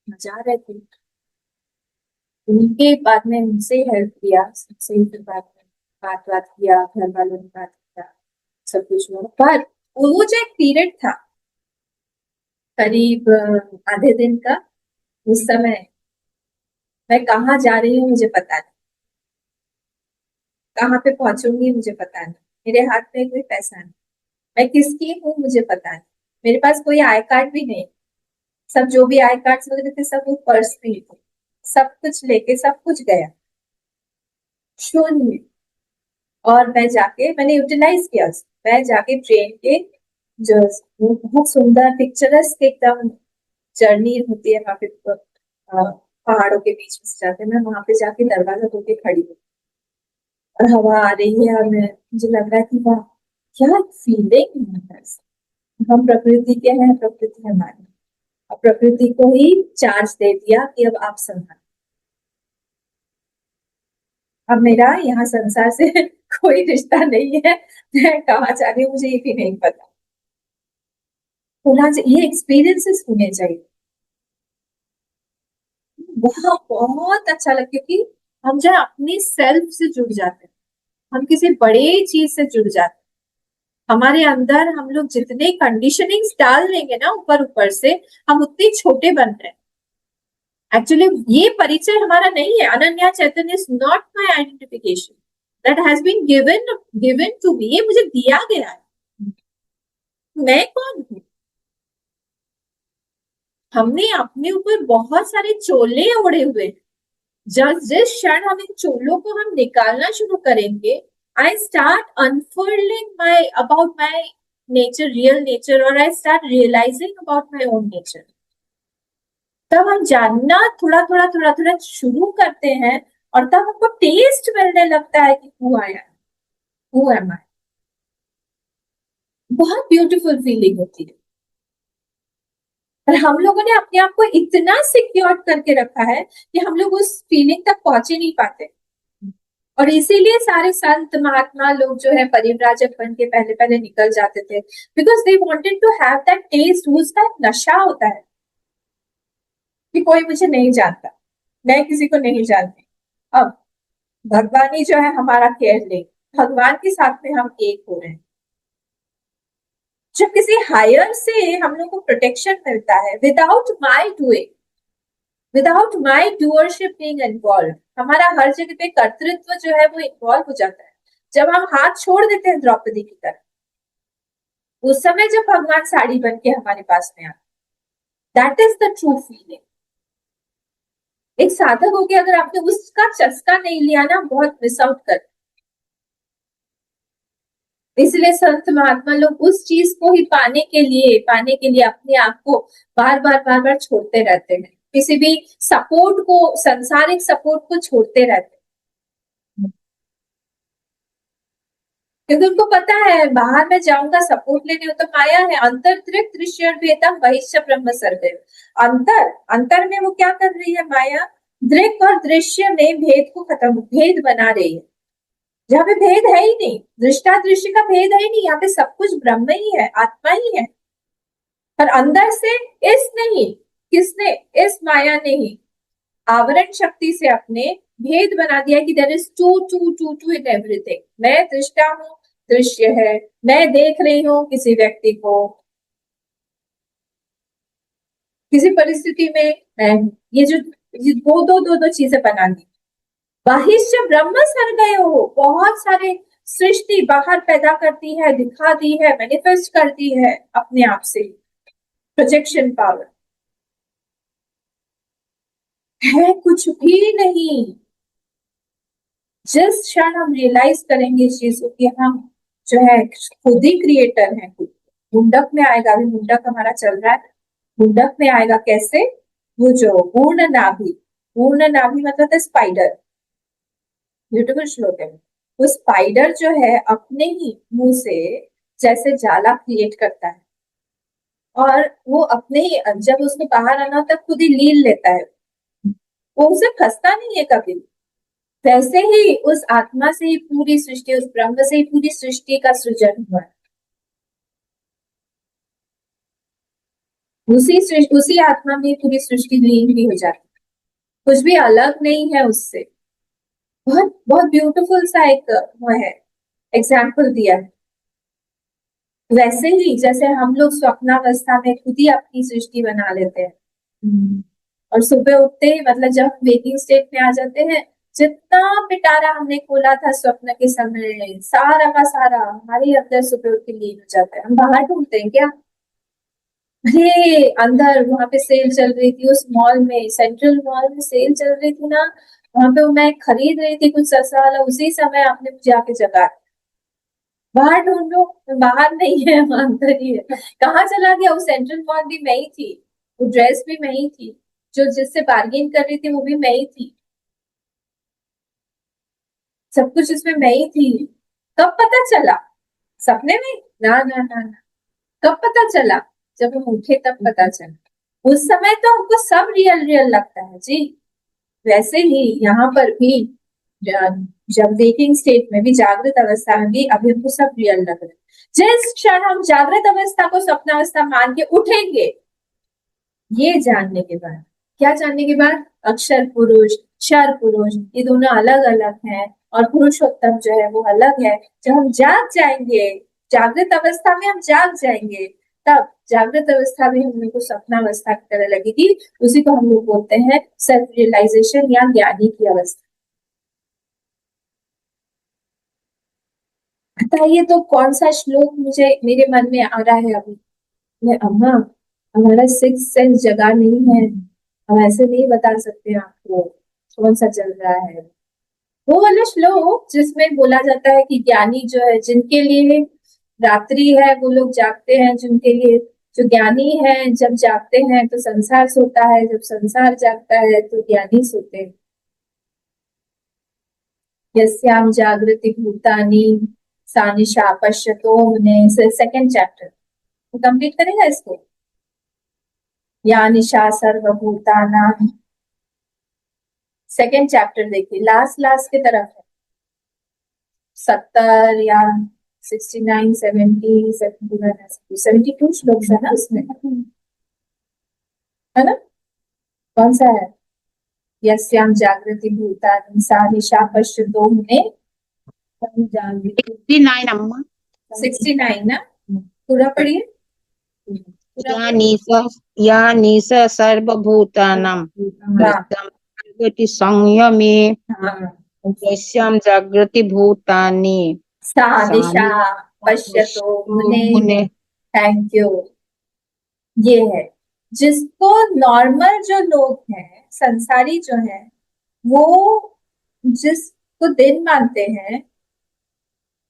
में जा रहे थे। उनके बाद में उनसे हेल्प किया, सबसे ही फिर बात बात किया, घर वालों ने बात किया, सब कुछ हुआ। पर वो जो एक पीरियड था करीब आधे दिन का, उस समय मैं कहाँ जा रही हूँ मुझे पता नहीं, कहाँ पे पहुंचूंगी मुझे पता नहीं, मेरे हाथ में कोई पैसा नहीं, मैं किसकी हूँ मुझे पता नहीं, मेरे पास कोई आई कार्ड भी नहीं। सब जो भी आई कार्ड वगैरह थे सब वो पर्स में ही थे, सब कुछ लेके सब कुछ गया, शून्य। और मैं जाके मैंने यूटिलाइज किया उसको। मैं जाके ट्रेन के जो वो बहुत सुंदर पिक्चरस्क एकदम जर्नी होती है वहां पे, पहाड़ों के बीच में से जाते हैं, मैं वहां पे जाके दरवाजा खोल के खड़ी हूँ और हवा आ रही है, और मैं मुझे लग रहा है कि वाह क्या फीलिंग है। हम प्रकृति के हैं, प्रकृति हमारी, अब प्रकृति को ही चार्ज दे दिया कि अब आप संभालो। अब मेरा यहाँ संसार से कोई रिश्ता नहीं है, मैं कहाँ जा रही हूँ मुझे ये भी नहीं पता। होना चाहिए, ये एक्सपीरियंसेस होने चाहिए। बहुत बहुत अच्छा लगा, क्योंकि हम जो है अपनी सेल्फ से जुड़ जाते हैं, हम किसी बड़े चीज से जुड़ जाते हैं। हमारे अंदर हम लोग जितने कंडीशनिंग्स डाल देंगे ना ऊपर ऊपर से, हम उतने छोटे बन रहे हैं। एक्चुअली ये परिचय हमारा नहीं है, Ananya Chaitanya is not my identification, that has been given to me, ये मुझे दिया गया है। मैं कौन हूँ? हमने अपने ऊपर बहुत सारे चोले ओढ़े हुए, जिस क्षण हम इन चोलों को हम निकालना शुरू करेंगे, I start unfurling my about my nature, real nature, और I start realising about my own nature. तब हम जानना थोड़ा थोड़ा थोड़ा थोड़ा शुरू करते हैं, और तब हमको टेस्ट मिलने लगता है कि who I am, who am I. बहुत ब्यूटीफुल फीलिंग होती है। और हम लोगों ने अपने आप को इतना सिक्योर करके रखा है कि हम लोग उस फीलिंग तक पहुंच ही नहीं पाते। और इसीलिए सारे संत महात्मा लोग जो है परिव्राजक बन के पहले पहले निकल जाते थे, because they wanted to have that taste. उसका एक नशा होता है कि कोई मुझे नहीं जानता, मैं किसी को नहीं जानती, अब भगवान ही जो है हमारा केयर ले, भगवान के साथ में हम एक हो रहे हैं। जब किसी हायर से हम लोग को प्रोटेक्शन मिलता है without my doing, without my doership being involve, हमारा हर जगह पे कर्तृत्व जो है वो इन्वॉल्व हो जाता है। जब हम हाथ छोड़ देते हैं द्रौपदी की तरह, उस समय जब भगवान साड़ी बन के हमारे पास में आते, that is the true feeling. एक साधक होके अगर आपने उसका चस्का नहीं लिया ना, बहुत मिस आउट कर। इसलिए संत महात्मा लोग उस चीज को ही पाने के लिए अपने आप को बार बार छोड़ते रहते हैं, किसी भी सपोर्ट को, संसारिक सपोर्ट को छोड़ते रहते हैं, क्योंकि उनको पता है बाहर में जाऊंगा सपोर्ट लेने, तो माया है। अंतर त्रिक दृश्य वेदम बहिष्य ब्रह्म सर्वैव। अंतर अंतर में वो क्या कर रही है माया? दृक और दृश्य में भेद को खत्म, भेद बना रही है। जहाँ पे भेद है ही नहीं, दृष्टा दृश्य का भेद है ही नहीं, यहाँ पे सब कुछ ब्रह्म ही है, आत्मा ही है। और अंदर से इस नहीं, किसने, इस माया ने ही आवरण शक्ति से अपने भेद बना दिया कि there is two two two two in everything. मैं दृष्टा हूँ, दृश्य है, मैं देख रही हूँ किसी व्यक्ति को, किसी परिस्थिति में मैं हूँ। ये दो चीजें बना दी। बाहिष्य ब्रह्म सर गए हो, बहुत सारे सृष्टि बाहर पैदा करती है, दिखाती है, मैनिफेस्ट करती है अपने आप से, प्रोजेक्शन पावर है कुछ भी नहीं। जिस क्षण हम रियलाइज करेंगे इस चीज को कि हम जो है खुद ही क्रिएटर हैं, खुद मुंडक में आएगा, अभी मुंडक हमारा चल रहा है, मुंडक में आएगा कैसे, वो जो पूर्ण नाभि मतलब है स्पाइडर, ब्यूटीफुल श्लोक है। वो स्पाइडर जो है अपने ही मुंह से जैसे जाला क्रिएट करता है और वो अपने ही जब उसको बाहर आना होता है खुद ही लील लेता है, वो उसे फंसता नहीं है कभी। वैसे ही उस आत्मा से ही पूरी सृष्टि, उस ब्रह्म से ही पूरी सृष्टि का सृजन हुआ है। उसी आत्मा में पूरी सृष्टि लीन भी हो जाती है, कुछ भी अलग नहीं है उससे। बहुत बहुत ब्यूटीफुल सा एक वो है एग्जाम्पल दिया है। वैसे ही जैसे हम लोग स्वप्नावस्था में खुद ही अपनी सृष्टि बना लेते हैं और सुबह उठते ही मतलब जब हम वेकिंग स्टेट में आ जाते हैं, जितना पिटारा हमने खोला था स्वप्न के समय सारा का सारा हमारे अंदर सुबह उठ के लीन हो जाता है। हम बाहर ढूंढते हैं क्या, अरे अंदर वहां पे सेल चल रही थी, उस मॉल में, सेंट्रल मॉल में सेल चल रही थी ना, वहां पे मैं खरीद रही थी कुछ सस्ता वाला, उसी समय आपने मुझे आके जगा। बाहर ढूंढो, बाहर नहीं है, वहां अंदर ही है। कहाँ चला गया, वो सेंट्रल मॉल भी मैं ही थी, वो ड्रेस भी मैं ही थी, जो जिससे बार्गेन कर रही थी वो भी मैं ही थी, सब कुछ इसमें मैं ही थी। कब पता चला, सपने में? ना ना ना ना, कब पता चला, जब हम उठे तब पता चला। उस समय तो हमको सब रियल रियल लगता है जी। वैसे ही यहाँ पर भी जब वेकिंग स्टेट में भी, जागृत अवस्था में भी अभी हमको सब रियल लग रहा है। जिस क्षण हम जागृत अवस्था को स्वप्नावस्था मान के उठेंगे, ये जानने के बाद, क्या जानने के बाद, अक्षर पुरुष, क्षर पुरुष ये दोनों अलग अलग हैं और पुरुषोत्तम जो है वो अलग है। जब हम जाग जाएंगे, जागृत अवस्था में हम जाग जाएंगे, तब जागृत अवस्था भी हम लोग को सपनावस्था की तरह लगेगी। उसी को हम लोग बोलते हैं सेल्फ रियलाइजेशन या ज्ञानी की अवस्था। बताइए तो कौन सा श्लोक मुझे मेरे मन में आ रहा है अभी। मैं अम्मा, हमारा सिक्स सेंस जगा नहीं है, हम ऐसे नहीं बता सकते आपको कौन सा चल रहा है। वो वाला श्लोक जिसमें बोला जाता है कि ज्ञानी जो है, जिनके लिए रात्रि है वो लोग जागते हैं, जिनके लिए, जो ज्ञानी है जब जागते हैं तो संसार सोता है, जब संसार जागता है तो ज्ञानी सोते हैं। यस्याम जागृति भूतानि सा निशा पश्यतो मुने, सेकंड चैप्टर कंप्लीट करेगा इसको। या निशा सर्वभूतानां, सेकेंड चैप्टर देखिए, लास्ट की तरफ है, 70 या 69, 70, 71, 72 श्लोक है ना उसमें, है ना? कौन सा है? यस्याम जागृति भूतानि सा निशा पश्यतो मुने, 69 अम्मा। 69 ना, पूरा पढ़िए। या निश सर्वभूतानां हाँ जागृति संयमे हाँ, यस्यां जागृति भूतानि सा सा निशा पश्यतो मुने। मुने। Thank you. ये है जिसको नॉर्मल जो लोग हैं, संसारी जो है, वो जिसको दिन मानते हैं,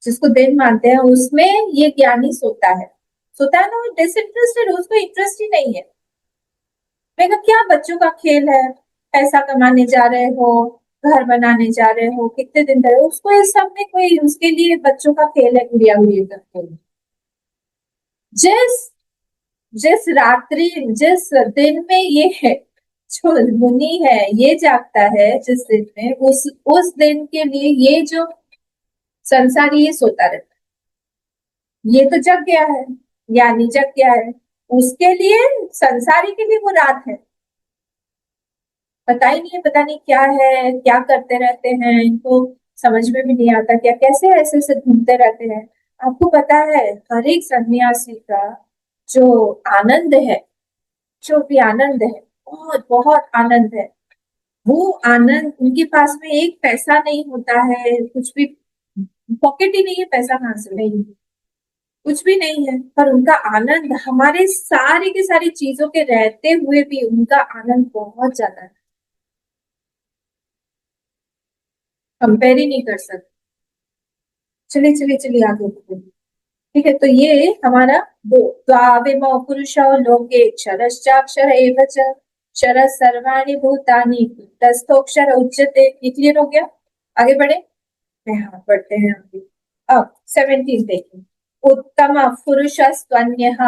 जिसको दिन मानते हैं उसमें ये ज्ञानी सोता है, सोता है ना, वो डिसइंटरेस्टेड, उसको इंटरेस्ट ही नहीं है। मैं कहा क्या बच्चों का खेल है, पैसा कमाने जा रहे हो, घर बनाने जा रहे हो, कितने दिन रहे हो, उसको इस सब में कोई, उसके लिए बच्चों का खेल है गुड़िया गुड़िया का खेल। जिस जिस रात्रि, जिस दिन में ये है जो मुनि है ये जागता है, जिस दिन में, उस दिन के लिए ये जो संसारी ये सोता रहता है, ये तो जग गया है, ज्ञानी जग गया है। उसके लिए, संसारी के लिए वो रात है। पता ही नहीं है, पता नहीं क्या है, क्या करते रहते हैं, इनको समझ में भी नहीं आता क्या, कैसे ऐसे ऐसे घूमते रहते हैं। आपको पता है हर एक सन्यासी का जो आनंद है, जो भी आनंद है, बहुत बहुत आनंद है। वो आनंद उनके पास में एक पैसा नहीं होता है, कुछ भी पॉकेट ही नहीं है, पैसा कहाँ से नहीं, कुछ भी नहीं है, पर उनका आनंद हमारे सारी की सारी चीजों के रहते हुए भी उनका आनंद बहुत ज्यादा है, कंपेयर ही नहीं कर सकते। चलिए चलिए चलिए आगे बढ़ते। ठीक है, तो ये हमारा दो द्वाविमो पुरुषो लोके क्षरश्चाक्षर एव च क्षरः सर्वाणि भूतानि कूटस्थोऽक्षर उच्यते। ये क्लियर हो गया? आगे बढ़े? यहाँ बढ़ते हैं आगे। अब 17 देखिए। उत्तम पुरुषस्त्वन्यः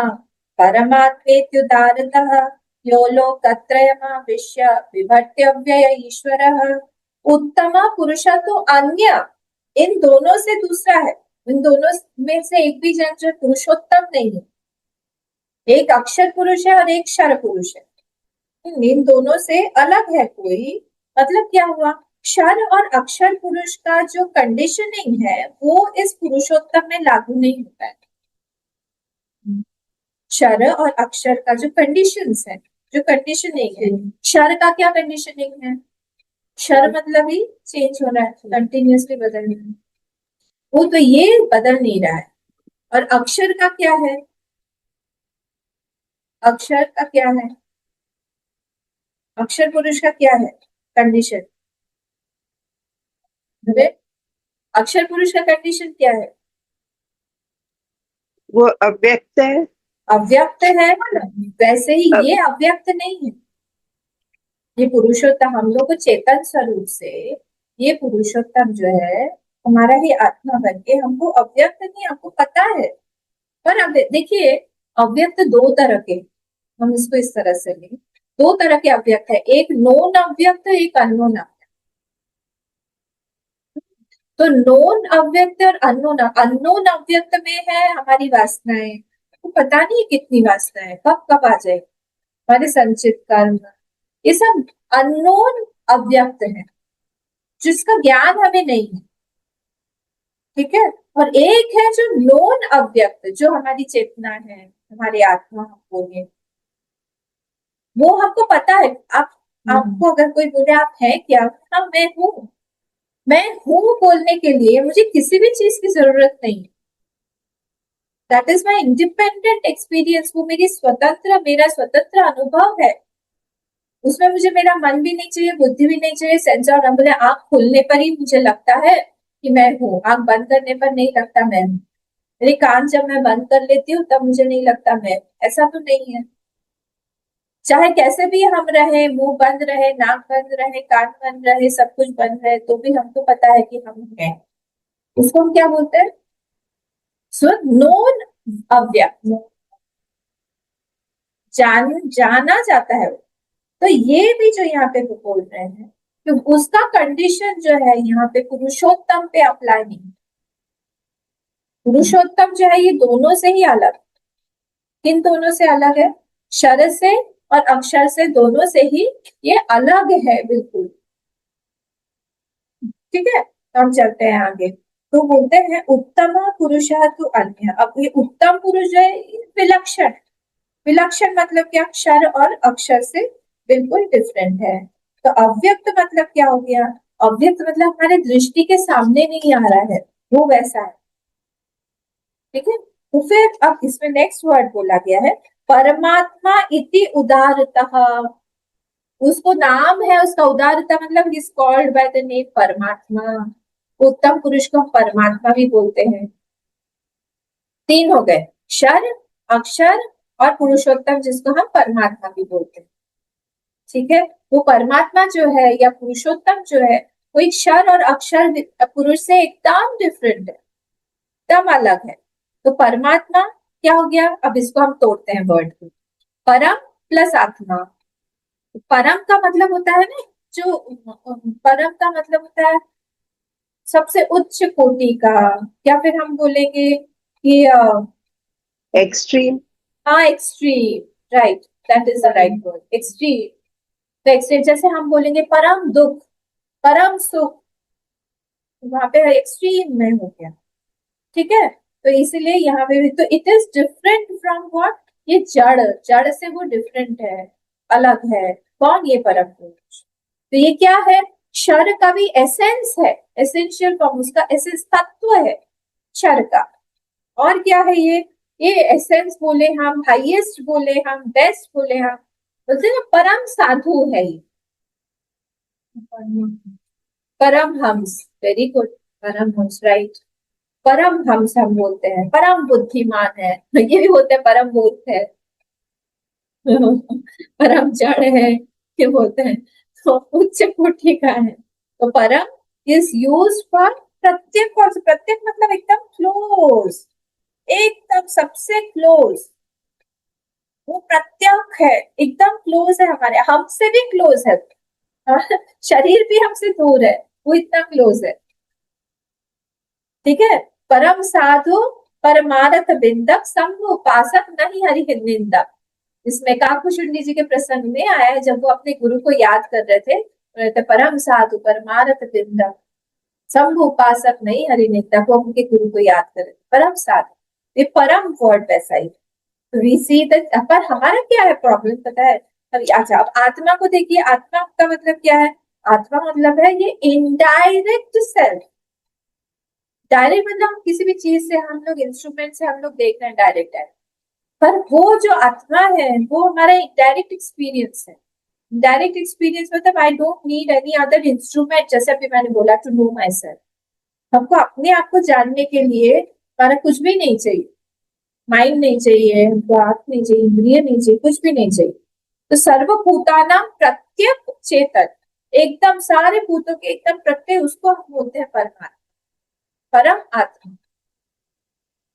परमात्मेत्युदारतः यो लोकत्रयमाविश्य बिभर्त्यव्यय ईश्वरः। उत्तम पुरुष तो अन्य, इन दोनों से दूसरा है, इन दोनों में से एक भी जन जो पुरुषोत्तम नहीं है। एक अक्षर पुरुष है और एक क्षर पुरुष है, इन दोनों से अलग है कोई। मतलब क्या हुआ, क्षर और अक्षर पुरुष का जो कंडीशनिंग है वो इस पुरुषोत्तम में लागू नहीं होता है। क्षर और अक्षर का जो कंडीशंस है, जो कंडीशनिंग है, क्षर का क्या कंडीशनिंग है? क्षर मतलब ही चेंज हो रहा है, कंटिन्यूअसली बदल रहा है, वो तो ये बदल नहीं रहा है। और अक्षर का क्या है? अक्षर का क्या है? अक्षर पुरुष का क्या है कंडीशन? अरे अक्षर पुरुष का कंडीशन क्या है? वो अव्यक्त है। अव्यक्त है। वैसे ही ये अव्यक्त नहीं है, ये पुरुषोत्तम, हम लोग को चेतन स्वरूप से ये पुरुषोत्तम जो है हमारा ही आत्मा बन के हमको अव्यक्त नहीं, हमको पता है। पर अब देखिए, अव्यक्त दो तरह के, हम इसको इस तरह से लें, दो तरह के अव्यक्त है, एक नोन अव्यक्त, एक अननोन अव्यक्त। तो नोन अव्यक्त और अननोन, अननोन अव्यक्त में है हमारी वासनाएं, तो पता नहीं कितनी वासनाएं कब कब आ जाए, हमारे संचित कर्म, ये सब अननोन अव्यक्त है, जिसका ज्ञान हमें नहीं है। ठीक है, और एक है जो नोन अव्यक्त, जो हमारी चेतना है, हमारी आत्मा हम बोले, वो हमको पता है। आप आपको अगर कोई बोले आप हैं क्या, हाँ मैं हूँ, मैं हूँ बोलने के लिए मुझे किसी भी चीज की जरूरत नहीं है। That is my independent experience, वो मेरी स्वतंत्र, मेरा स्वतंत्र अनुभव है। उसमें मुझे मेरा मन भी नहीं चाहिए, बुद्धि भी नहीं चाहिए, सेंस और बोले आंख खुलने पर ही मुझे लगता है कि मैं हूँ, आंख बंद करने पर नहीं लगता मैं हूँ, मेरे कान जब मैं बंद कर लेती हूँ तब मुझे नहीं लगता मैं, ऐसा तो नहीं है। चाहे कैसे भी हम रहे, मुंह बंद रहे, नाक बंद रहे, कान बंद रहे, सब कुछ बंद रहे, तो भी हमको पता है कि हम हैं। उसको हम क्या बोलते हैं? सो नोन अव्यक्त, जाना जाता है। तो ये भी जो यहाँ पे वो बोल रहे हैं, तो उसका कंडीशन जो है यहाँ पे पुरुषोत्तम पे अप्लाई नहीं। पुरुषोत्तम जो है ये दोनों से ही अलग, किन दोनों से अलग है? क्षर से और अक्षर से, दोनों से ही ये अलग है बिल्कुल। ठीक है, तो हम चलते हैं आगे। तो बोलते हैं उत्तम पुरुष तो अन्य। अब ये उत्तम पुरुष जो है विलक्षण, विलक्षण मतलब क्या? क्षर और अक्षर से बिल्कुल डिफरेंट है। तो अव्यक्त मतलब क्या हो गया? अव्यक्त मतलब हमारे दृष्टि के सामने नहीं आ रहा है, वो वैसा है। ठीक है, तो फिर अब इसमें नेक्स्ट वर्ड बोला गया है परमात्मा इति उदारतः। उसको नाम है उसका, उदारता मतलब is called by the name परमात्मा। उत्तम पुरुष को हम परमात्मा भी बोलते हैं। तीन हो गए, क्षर, अक्षर और पुरुषोत्तम, जिसको हम परमात्मा भी बोलते हैं। ठीक है, वो परमात्मा जो है या पुरुषोत्तम जो है, वो एक क्षर और अक्षर पुरुष से एकदम डिफरेंट है, एकदम अलग है। तो परमात्मा क्या हो गया? अब इसको हम तोड़ते हैं वर्ड को, परम प्लस आत्मा। परम का मतलब होता है ना, जो परम का मतलब होता है सबसे उच्च कोटि का, या फिर हम बोलेंगे कि एक्सट्रीम। हाँ, extreme, right, that is the right word, extreme. तो एक्सट्रीम, जैसे हम बोलेंगे परम दुख, परम सुख, वहां पे एक्सट्रीम में हो गया, ठीक है। तो इसीलिए यहाँ पे भी, तो it is different from what, ये जड़, जड़ से वो डिफरेंट है, अलग है। कौन? ये परम पुरुष। तो ये क्या है? क्षर का भी एसेंस है, एसेंशियल फॉर्म, उसका एसेंस तत्व है क्षर का। और क्या है ये एसेंस बोले हम, हाईएस्ट बोले हम, बेस्ट बोले हम, बोलते हैं ना परम साधु है ये, Param Hans, very good, Param Hans, right. Param Hans हम बोलते हैं, परम बुद्धिमान है, ये भी बोलते हैं परम मूर्ख है, परम जड़ है, ये बोलते हैं। तो उच्च कोटि का है। तो परम इज यूज्ड फॉर प्रत्येक, कौन सा प्रत्येक? मतलब एकदम क्लोज, एकदम सबसे क्लोज, वो प्रत्यक है, एकदम क्लोज है हमारे, हमसे भी क्लोज है। शरीर भी हमसे दूर है, वो इतना क्लोज है, ठीक है। परम साधु परमारथ बिंदक संभ उपासक नहीं हरि निंदक। इसमें काकुशुंडी जी के प्रसंग में आया है, जब वो अपने गुरु को याद कर रहे थे, परम साधु परमारथ बिंदक संभ उपासक नहीं हरि निंदक, वो उनके गुरु को याद कर रहे थे, परम साधु, ये परम वर्ड वैसा ही। वी सी दैट, पर हमारा क्या है प्रॉब्लम पता है? अच्छा, अब आत्मा को देखिए, आत्मा का मतलब क्या है? आत्मा मतलब है ये इनडायरेक्ट सेल्फ। डायरेक्ट मतलब किसी भी चीज से हम लोग, इंस्ट्रूमेंट से हम लोग देख रहे हैं डायरेक्ट है, पर वो जो आत्मा है वो हमारा डायरेक्ट एक्सपीरियंस है। डायरेक्ट एक्सपीरियंस मतलब I don't need any other instrument, जैसे अभी मैंने बोला, टू नो माई सेल्फ। हमको अपने आप को जानने के लिए हमारा कुछ भी नहीं चाहिए, माइंड नहीं चाहिए, हमको आंख नहीं चाहिए, इंद्रिय नहीं चाहिए, कुछ भी नहीं चाहिए। तो सर्वभूतानां प्रत्यक चेतन, एकदम सारे भूतों के एकदम प्रत्यय, उसको हम बोलते हैं परमात्मा, परम आत्मा।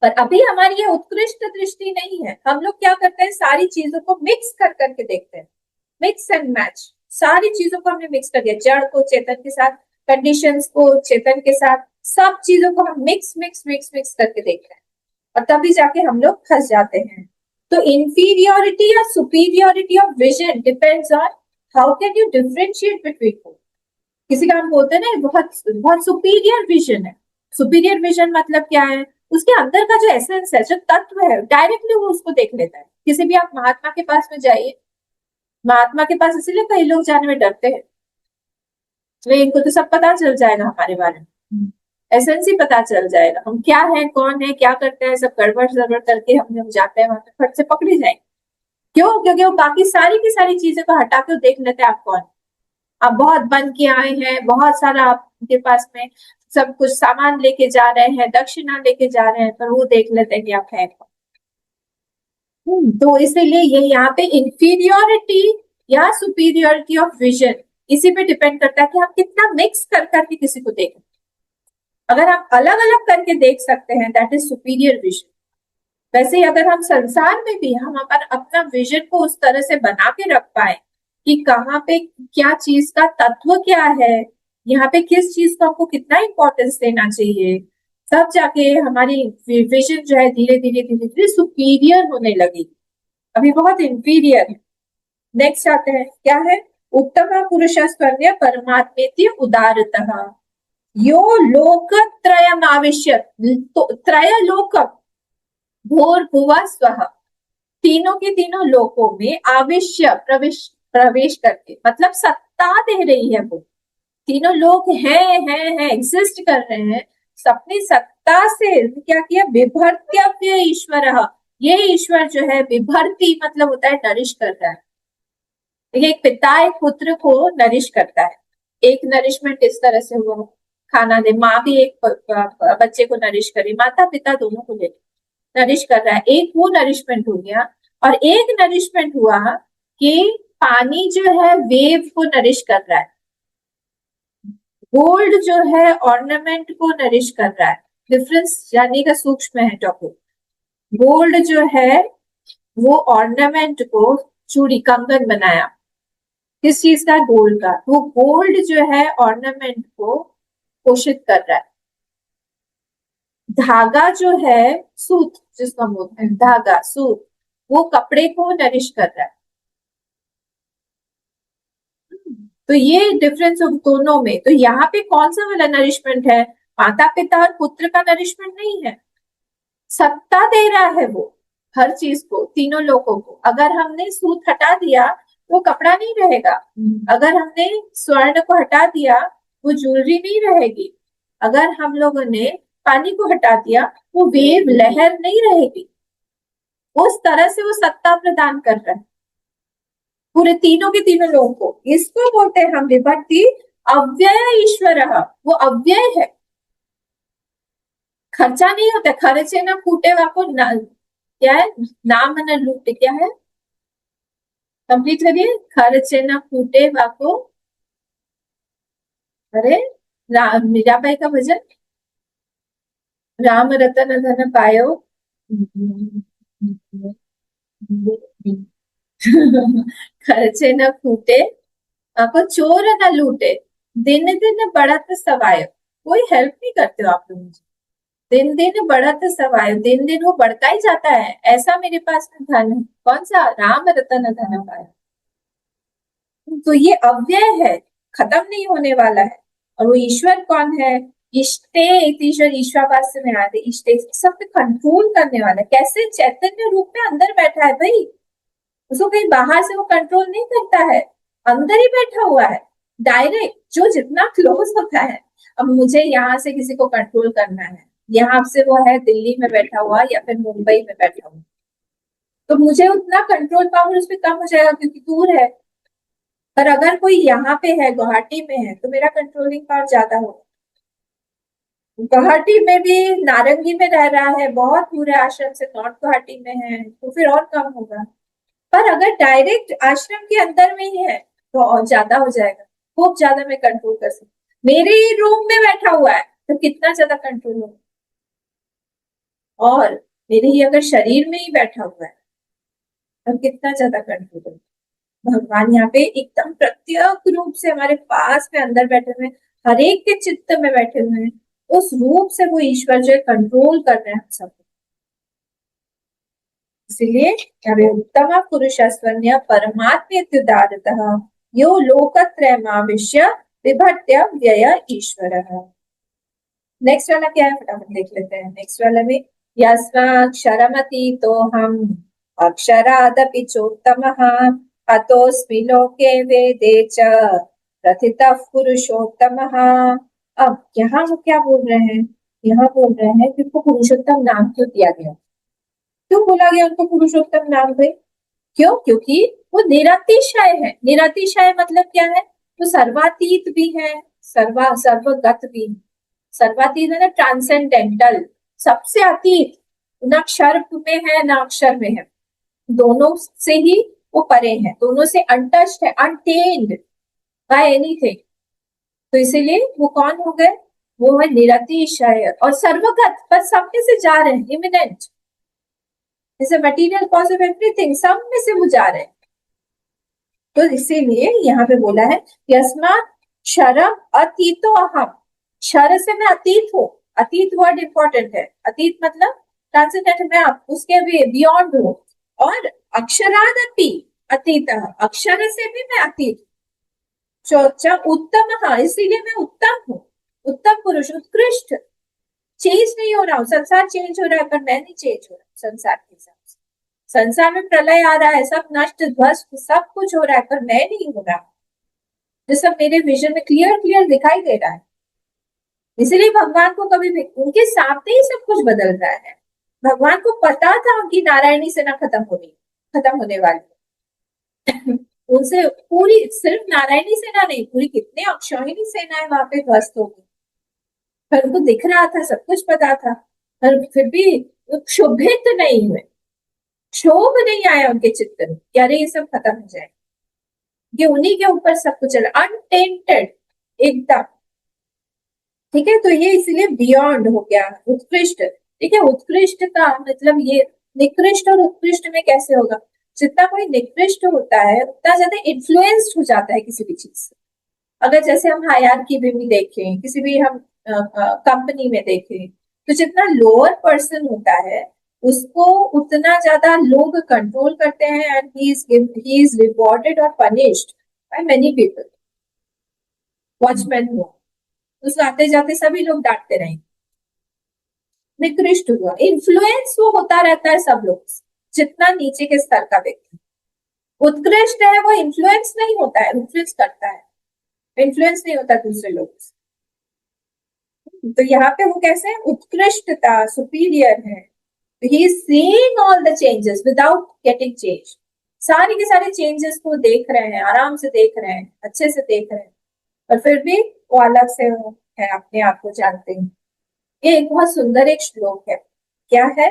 पर अभी हमारी ये उत्कृष्ट दृष्टि नहीं है, हम लोग क्या करते हैं, सारी चीजों को मिक्स कर करके देखते हैं, मिक्स एंड मैच, सारी चीजों को हमने मिक्स कर दिया, जड़ को चेतन के साथ, कंडीशंस को चेतन के साथ, सब चीजों को हम मिक्स मिक्स मिक्स मिक्स करके देखते हैं, और तभी जाके हम लोग फंस जाते हैं। तो इंफीरियोरिटी या superiority of vision depends on how can you differentiate between both. किसी का हम बोलते हैं ना बहुत बहुत सुपीरियर विजन है, सुपीरियर विजन मतलब क्या है? उसके अंदर का जो एसेंस है, जो तत्व है, डायरेक्टली वो उसको देख लेता है। किसी भी आप महात्मा के पास में जाइए, महात्मा के पास इसलिए कई लोग जाने में डरते हैं, वे इनको तो सब पता चल जाएगा हमारे बारे में, एसेंस ही पता चल जाएगा, हम क्या है, कौन है, क्या करते हैं, सब गड़बड़ सड़बड़ करके हम जाते हैं वहां पे, फट से पकड़ी जाएंगे। क्यों? क्योंकि वो बाकी सारी की सारी चीजें को हटा के देख लेते हैं आप कौन। आप बहुत बन के आए हैं, बहुत सारा आपके पास में सब कुछ सामान लेके जा रहे हैं, दक्षिणा लेके जा रहे हैं, पर वो देख लेते हैं कि आप हैं कौन। तो इसीलिए ये यहाँ पे इंफीरियोरिटी या सुपीरियोरिटी ऑफ विजन इसी पे डिपेंड करता है कि हम कितना मिक्स कर करके किसी को देखें। अगर हम अलग अलग करके देख सकते हैं, दैट इज सुपीरियर विजन। वैसे ही अगर हम संसार में भी हम अपना विजन को उस तरह से बना के रख पाए कि कहाँ पे क्या चीज का तत्व क्या है, यहाँ पे किस चीज को हमको कितना इंपॉर्टेंस देना चाहिए, तब जाके हमारी विजन जो है धीरे धीरे धीरे धीरे सुपीरियर होने लगी। अभी बहुत इंफीरियर है। नेक्स्ट आते हैं, क्या है? उत्तम पुरुषस्त्वन्य परमात्मेति उदारतः यो लोकत्रयम् आविश्य, तो त्रय लोकम भूर्भुवः स्वः, तीनों के तीनों लोकों में आविश्य प्रवेश करके, मतलब सत्ता दे रही है वो, तीनों लोग हैं एग्जिस्ट कर रहे हैं, अपनी सत्ता से क्या किया? बिभर्त्यव्य ईश्वर, ये ईश्वर जो है, बिभर्ती मतलब होता है नरिश कर रहा है। एक पिता एक पुत्र को नरिश करता है, एक नरिशमेंट इस तरह से हुआ, खाना दे, माँ भी एक बच्चे को नरिश करे, माता पिता दोनों को ले नरिश कर रहा है, एक वो नरिशमेंट हो गया। और एक नरिशमेंट हुआ कि पानी जो है वेव को नरिश कर रहा है, गोल्ड जो है ऑर्नामेंट को नरिश कर रहा है। डिफरेंस जानने का सूक्ष्म है टॉपिक। गोल्ड जो है वो ऑर्नामेंट को, चूड़ी कंगन बनाया, किस चीज का? गोल्ड का। वो गोल्ड जो है ऑर्नामेंट को पोषित कर रहा है। धागा जो है, सूत जिसको हम बोलते हैं, धागा सूत, वो कपड़े को नरिश कर रहा है। तो ये डिफरेंस दोनों में। तो यहाँ पे कौन सा वाला नरिशमेंट है? माता पिता और पुत्र का नरिशमेंट नहीं है, सत्ता दे रहा है वो हर चीज को, तीनों लोगों को। अगर हमने सूत हटा दिया वो कपड़ा नहीं रहेगा, अगर हमने स्वर्ण को हटा दिया वो ज्वेलरी नहीं रहेगी, अगर हम लोगों ने पानी को हटा दिया वो वेव लहर नहीं रहेगी। उस तरह से वो सत्ता प्रदान कर रहा है पूरे तीनों के तीनों लोगों को। इसको बोलते हैं हम विभक्ति अव्यय ईश्वर। वो अव्यय है, खर्चा नहीं होता। खर्चे न फूटे वाको क्या है? नाम न लूटे, क्या है? कंप्लीट करिए। खर्चे न फूटे वाको, अरे मीराबाई का भजन, राम रतन धन पायो। खर्चे न फूटे वाको, चोर न लूटे, दिन दिन बढ़त सवायो। कोई हेल्प नहीं करते हो आप लोग मुझे। दिन दिन बढ़त सवायो, दिन दिन वो बढ़ता ही जाता है। ऐसा मेरे पास में धन है, कौन सा? राम रतन धन पायो। तो ये अव्यय है, खत्म नहीं होने वाला है। और वो ईश्वर कौन है? इष्टे ईश्वर, ईश्वरवास्य में आते। इष्टे सब पे कंट्रोल करने वाला है। कैसे? चैतन्य रूप में अंदर बैठा है भाई, उसको कहीं बाहर से वो कंट्रोल नहीं करता है, अंदर ही बैठा हुआ है डायरेक्ट। जो जितना क्लोज होता है, अब मुझे यहाँ से किसी को कंट्रोल करना है, यहाँ से वो है दिल्ली में बैठा हुआ या फिर मुंबई में बैठा हुआ, तो मुझे उतना कंट्रोल पावर उस पर कम हो जाएगा क्योंकि दूर है। पर अगर कोई यहाँ पे है, गुवाहाटी में है, तो मेरा कंट्रोलिंग पावर ज्यादा होगा। गुवाहाटी में भी नारंगी में रह रहा है, बहुत दूर है आश्रम से, नॉर्थ गुवाहाटी में है, तो फिर और कम होगा। पर अगर डायरेक्ट आश्रम के अंदर में ही है तो और ज्यादा हो जाएगा, खूब ज्यादा मैं कंट्रोल कर सकती। मेरे ही रूम में बैठा हुआ है तो कितना ज्यादा कंट्रोल होगा। और मेरे ही अगर शरीर में ही बैठा हुआ है तो कितना ज्यादा कंट्रोल होगा। भगवान यहाँ पे एकदम प्रत्यक्ष रूप से हमारे पास में अंदर बैठे हुए हैं, हर एक के चित्त में बैठे हुए हैं। उस रूप से वो ईश्वर जो कंट्रोल कर रहे हैं हम सब। इसलिए उत्तम पुरुषस्वन्य परमात्मेत्युदारतः यो लोकत्रयमाविश्य बिभर्त्य व्यय ईश्वर। नेक्स्ट वाला क्या है, फटाफट देख लेते हैं। नेक्स्ट वाला में यस्माक्षरमतीतो हम अक्षरादपि चोत्तमः अतोऽस्मि लोके वेदे च प्रथितः पुरुषोत्तमः। अब यहाँ वो क्या बोल रहे हैं? यहाँ बोल रहे हैं कि उनको पुरुषोत्तम नाम क्यों दिया गया, क्यों बोला गया उनको पुरुषोत्तम नाम भाई? क्यों? क्योंकि वो निरतिशय है। निरतिशय मतलब क्या है? तो सर्वातीत भी है, सर्वगत भी है। सर्वातीत है ना, ट्रांसेंडेंटल, सबसे अतीत, ना क्षर में है ना अक्षर में है, दोनों से ही वो परे है, दोनों से अनटच्ड है, अनटेन्ड बाय एनीथिंग। तो इसीलिए वो कौन हो गए? वो है निरतिशय और सर्वगत, पर सब में से जा रहे हैं, इमिनेंट, जैसे मटीरियल कॉज ऑफ एवरीथिंग, सब में से वो जा रहे हैं। तो इसीलिए यहाँ पे बोला है यस्मात् क्षरम अतीतो अहम। क्षर से मैं अतीत हूँ, अतीत वर्ड इंपॉर्टेंट है। अतीत मतलब ट्रांसेंडेंट, मैं उसके भी बियॉन्ड हूँ। और अक्षरादपि अतीत, अक्षर से भी मैं अतीत। चौथा उत्तम, इसीलिए मैं उत्तम हूँ, उत्तम पुरुष, उत्कृष्ट। चेंज नहीं हो रहा हूँ, संसार चेंज हो रहा है पर मैं नहीं चेंज हो रहा संसार के हिसाब से। संसार में प्रलय आ रहा है, सब नष्ट ध्वस्त सब कुछ हो रहा है, पर मैं नहीं हो रहा। जो सब मेरे विजन में क्लियर क्लियर दिखाई दे रहा है। इसलिए भगवान को कभी भी उनके सामने ही सब कुछ बदल रहा है। भगवान को पता था उनकी नारायणी सेना खत्म होने वाली। उनसे पूरी, सिर्फ नारायणी सेना नहीं, पूरी कितने अक्षौहिणी सेनाएं वहां पे ध्वस्त हो गई, पर उनको दिख रहा था, सब कुछ पता था, पर फिर भी क्षुभित नहीं हुए, क्षोभ नहीं आया उनके चित्त में कि अरे ये सब खत्म हो जाए, ये उन्हीं के ऊपर सब कुछ चला, अनटेंटेड एकदम। ठीक है, तो ये इसलिए बियॉन्ड हो गया, उत्कृष्ट। ठीक है, उत्कृष्ट का मतलब ये निकृष्ट और उत्कृष्ट में कैसे होगा? जितना कोई निकृष्ट होता है उतना ज्यादा इन्फ्लुएंस्ड हो जाता है किसी भी चीज से। अगर जैसे हम हायरार्की में भी देखें, किसी भी हम कंपनी में देखें, तो जितना लोअर पर्सन होता है उसको उतना ज्यादा लोग कंट्रोल करते हैं एंड ही इज रिवॉर्डेड और punished by many people. Watchman हुआ, उस आते जाते सभी लोग डांटते रहेंगे। निकृष्ट हुआ, इन्फ्लुएंस वो होता रहता है सब लोग, जितना नीचे के स्तर का व्यक्ति। उत्कृष्ट है वो इन्फ्लुएंस नहीं होता है, इन्फ्लुएंस करता है, इन्फ्लुएंस नहीं होता दूसरे लोग से। तो यहाँ पे वो कैसे है? उत्कृष्टता, सुपीरियर है। He is seeing all the changes without getting change. सारे के सारे चेंजेस को देख रहे हैं, आराम से देख रहे हैं, अच्छे से देख रहे हैं, और फिर भी वो अलग से है, अपने आप को जानते हैं। ये एक बहुत सुंदर एक श्लोक है। क्या है?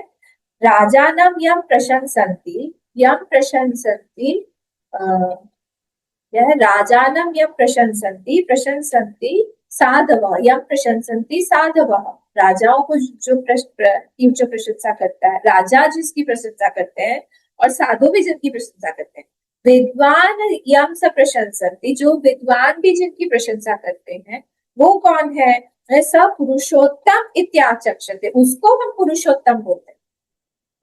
राजानम यम प्रशंसन्ति, यम प्रशंसन्ति, यह राजानम यम प्रशंसन्ति, प्रशंसन्ति साधवः, यम प्रशंसन्ति साधवः। राजाओं को जो प्रशंसा करता है, राजा जिसकी प्रशंसा करते हैं और साधु भी जिनकी प्रशंसा करते हैं। विद्वान यम स प्रशंसन्ति, जो विद्वान भी जिनकी प्रशंसा करते हैं, वो कौन है? स पुरुषोत्तम इत्याचक्षते, उसको हम पुरुषोत्तम बोलते हैं।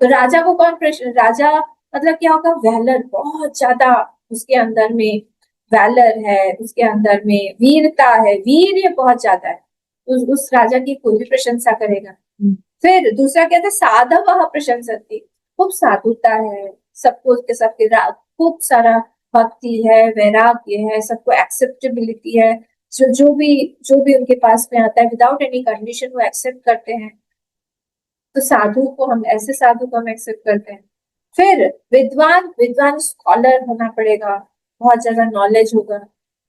तो राजा को कौन राजा मतलब क्या होगा? वैलर, बहुत ज्यादा उसके अंदर में वैलर है, उसके अंदर में वीरता है, वीर्य बहुत ज्यादा है, उस राजा की कोई भी प्रशंसा करेगा। फिर दूसरा क्या था? साधव प्रशंसति, खूब साधुता है, सबको सबके खूब सारा भक्ति है, वैराग्य है, सबको एक्सेप्टेबिलिटी है, जो भी उनके पास में आता है विदाउट एनी कंडीशन वो एक्सेप्ट करते हैं। तो साधु को हम ऐसे साधु को हम एक्सेप्ट करते हैं। फिर विद्वान स्कॉलर होना पड़ेगा, बहुत ज्यादा नॉलेज होगा।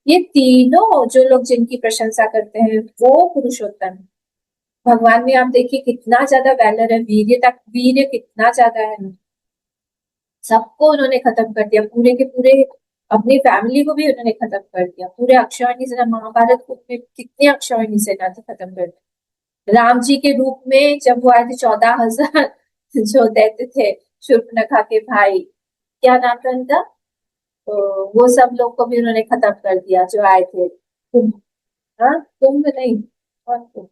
ये तीनों जो लोग जिनकी प्रशंसा करते हैं वो पुरुषोत्तम है। भगवान में आप देखिए कितना ज्यादा वैलर है, वीर्य कितना ज्यादा है। सबको उन्होंने खत्म कर दिया, पूरे के पूरे अपनी फैमिली को भी उन्होंने खत्म कर दिया। पूरे अक्षौहिणी सेना, महाभारत को कितनी अक्षौहिणी सेना थी, खत्म कर दिया। राम जी के रूप में जब वो आए थे 14,000 जो दैत्य थे, शूर्पणखा के भाई, क्या नाम था उनका? तो वो सब लोग को भी उन्होंने खत्म कर दिया जो आए थे। कुंभ, हाँ कुंभ नहीं, और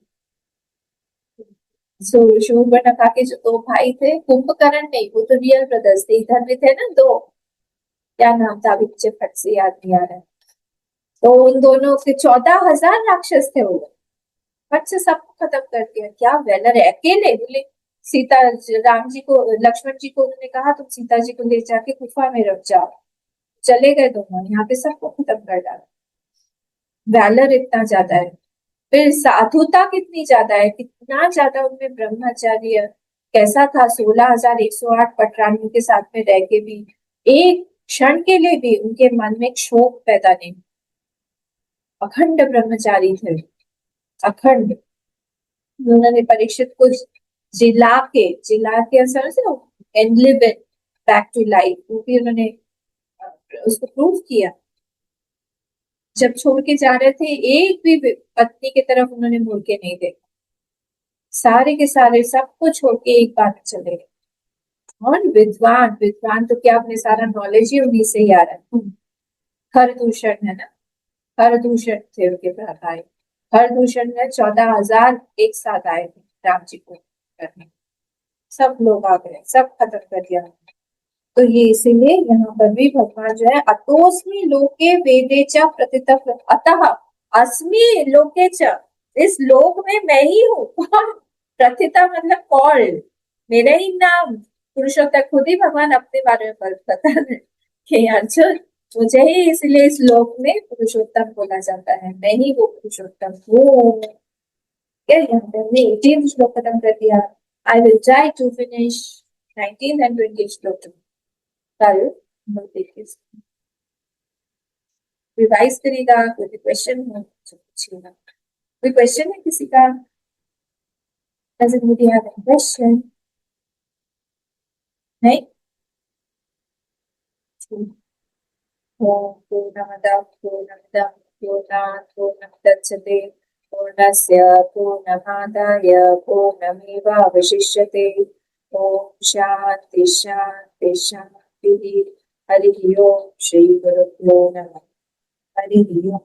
शूर्पणखा के जो दो भाई थे, कुंभकर्ण नहीं, वो तो रियल ब्रदर्स थे, इधर भी थे ना दो, क्या नाम था अभी मुझे फट से याद नहीं आ रहा है। तो उन दोनों के 14,000 राक्षस थे, वो फट से सबको खत्म कर दिया। क्या वेलर है, अकेले बोले। सीता राम जी को, लक्ष्मण जी को उन्होंने कहा तुम सीता जी को ले जाके गुफा में रख जाओ, चले गए दोनों, यहाँ पे सबको खत्म कर डाला। वैलर इतना ज्यादा है। फिर साधुता कितनी ज्यादा है, कितना ज्यादा उनमें ब्रह्मचर्य कैसा था। 16,108 पटरानियों के साथ में रह के भी एक क्षण के लिए भी उनके मन में क्षोभ पैदा नहीं। अखंड ब्रह्मचारी थे, अखंड। उन्होंने परीक्षित को जिला के असर से and live it back to life, वो भी उन्होंने उसको प्रूव किया। जब छोड़ के जा रहे थे एक भी पत्नी की तरफ उन्होंने मुड़ के नहीं देखा, सारे के सारे सबको छोड़ के एक बार चले गए। और विद्वान तो क्या, अपने सारा नॉलेज ही उन्हीं से ही आ रहा है। खरदूषण है ना, खरदूषण थे उनके भाई। खरदूषण में 14,000 एक साथ आए थे राम जी को करने, सब लोग आ गए, सब खत्म कर दिया। तो ये इसीलिए यहाँ पर भी भगवान जो है अतोस्मि लोके वेदे च प्रतितः, अतः अस्मि लोके च, इस लोक में मैं ही हूँ। प्रतिता मतलब कॉल्ड, मेरा ही नाम पुरुषोत्तम, खुद ही भगवान अपने बारे में बता रहे कि अर्जुन मुझे ही इसलिए इस लोक में पुरुषोत्तम बोला जाता है, मैं ही वो पुरुषोत्तम हूँ। क्या यहाँ पे हमने 18 श्लोक खत्म कर दिया। I will try to finish 19 and 20 श्लोक कल रिवाइज करेगा। कोई क्वेश्चन हो तो पूछिएगा। कोई क्वेश्चन है किसी का? Does anybody have any question? नहीं? पूर्णमदः पूर्णमिदं पूर्णात् पूर्णमुदच्यते पूर्णस्य पूर्णमादाय पूर्णमेवावशिष्यते। ओम शांति शांति शांति। हरि ओम। श्री गुरुभ्यो नमः। हरि ओम।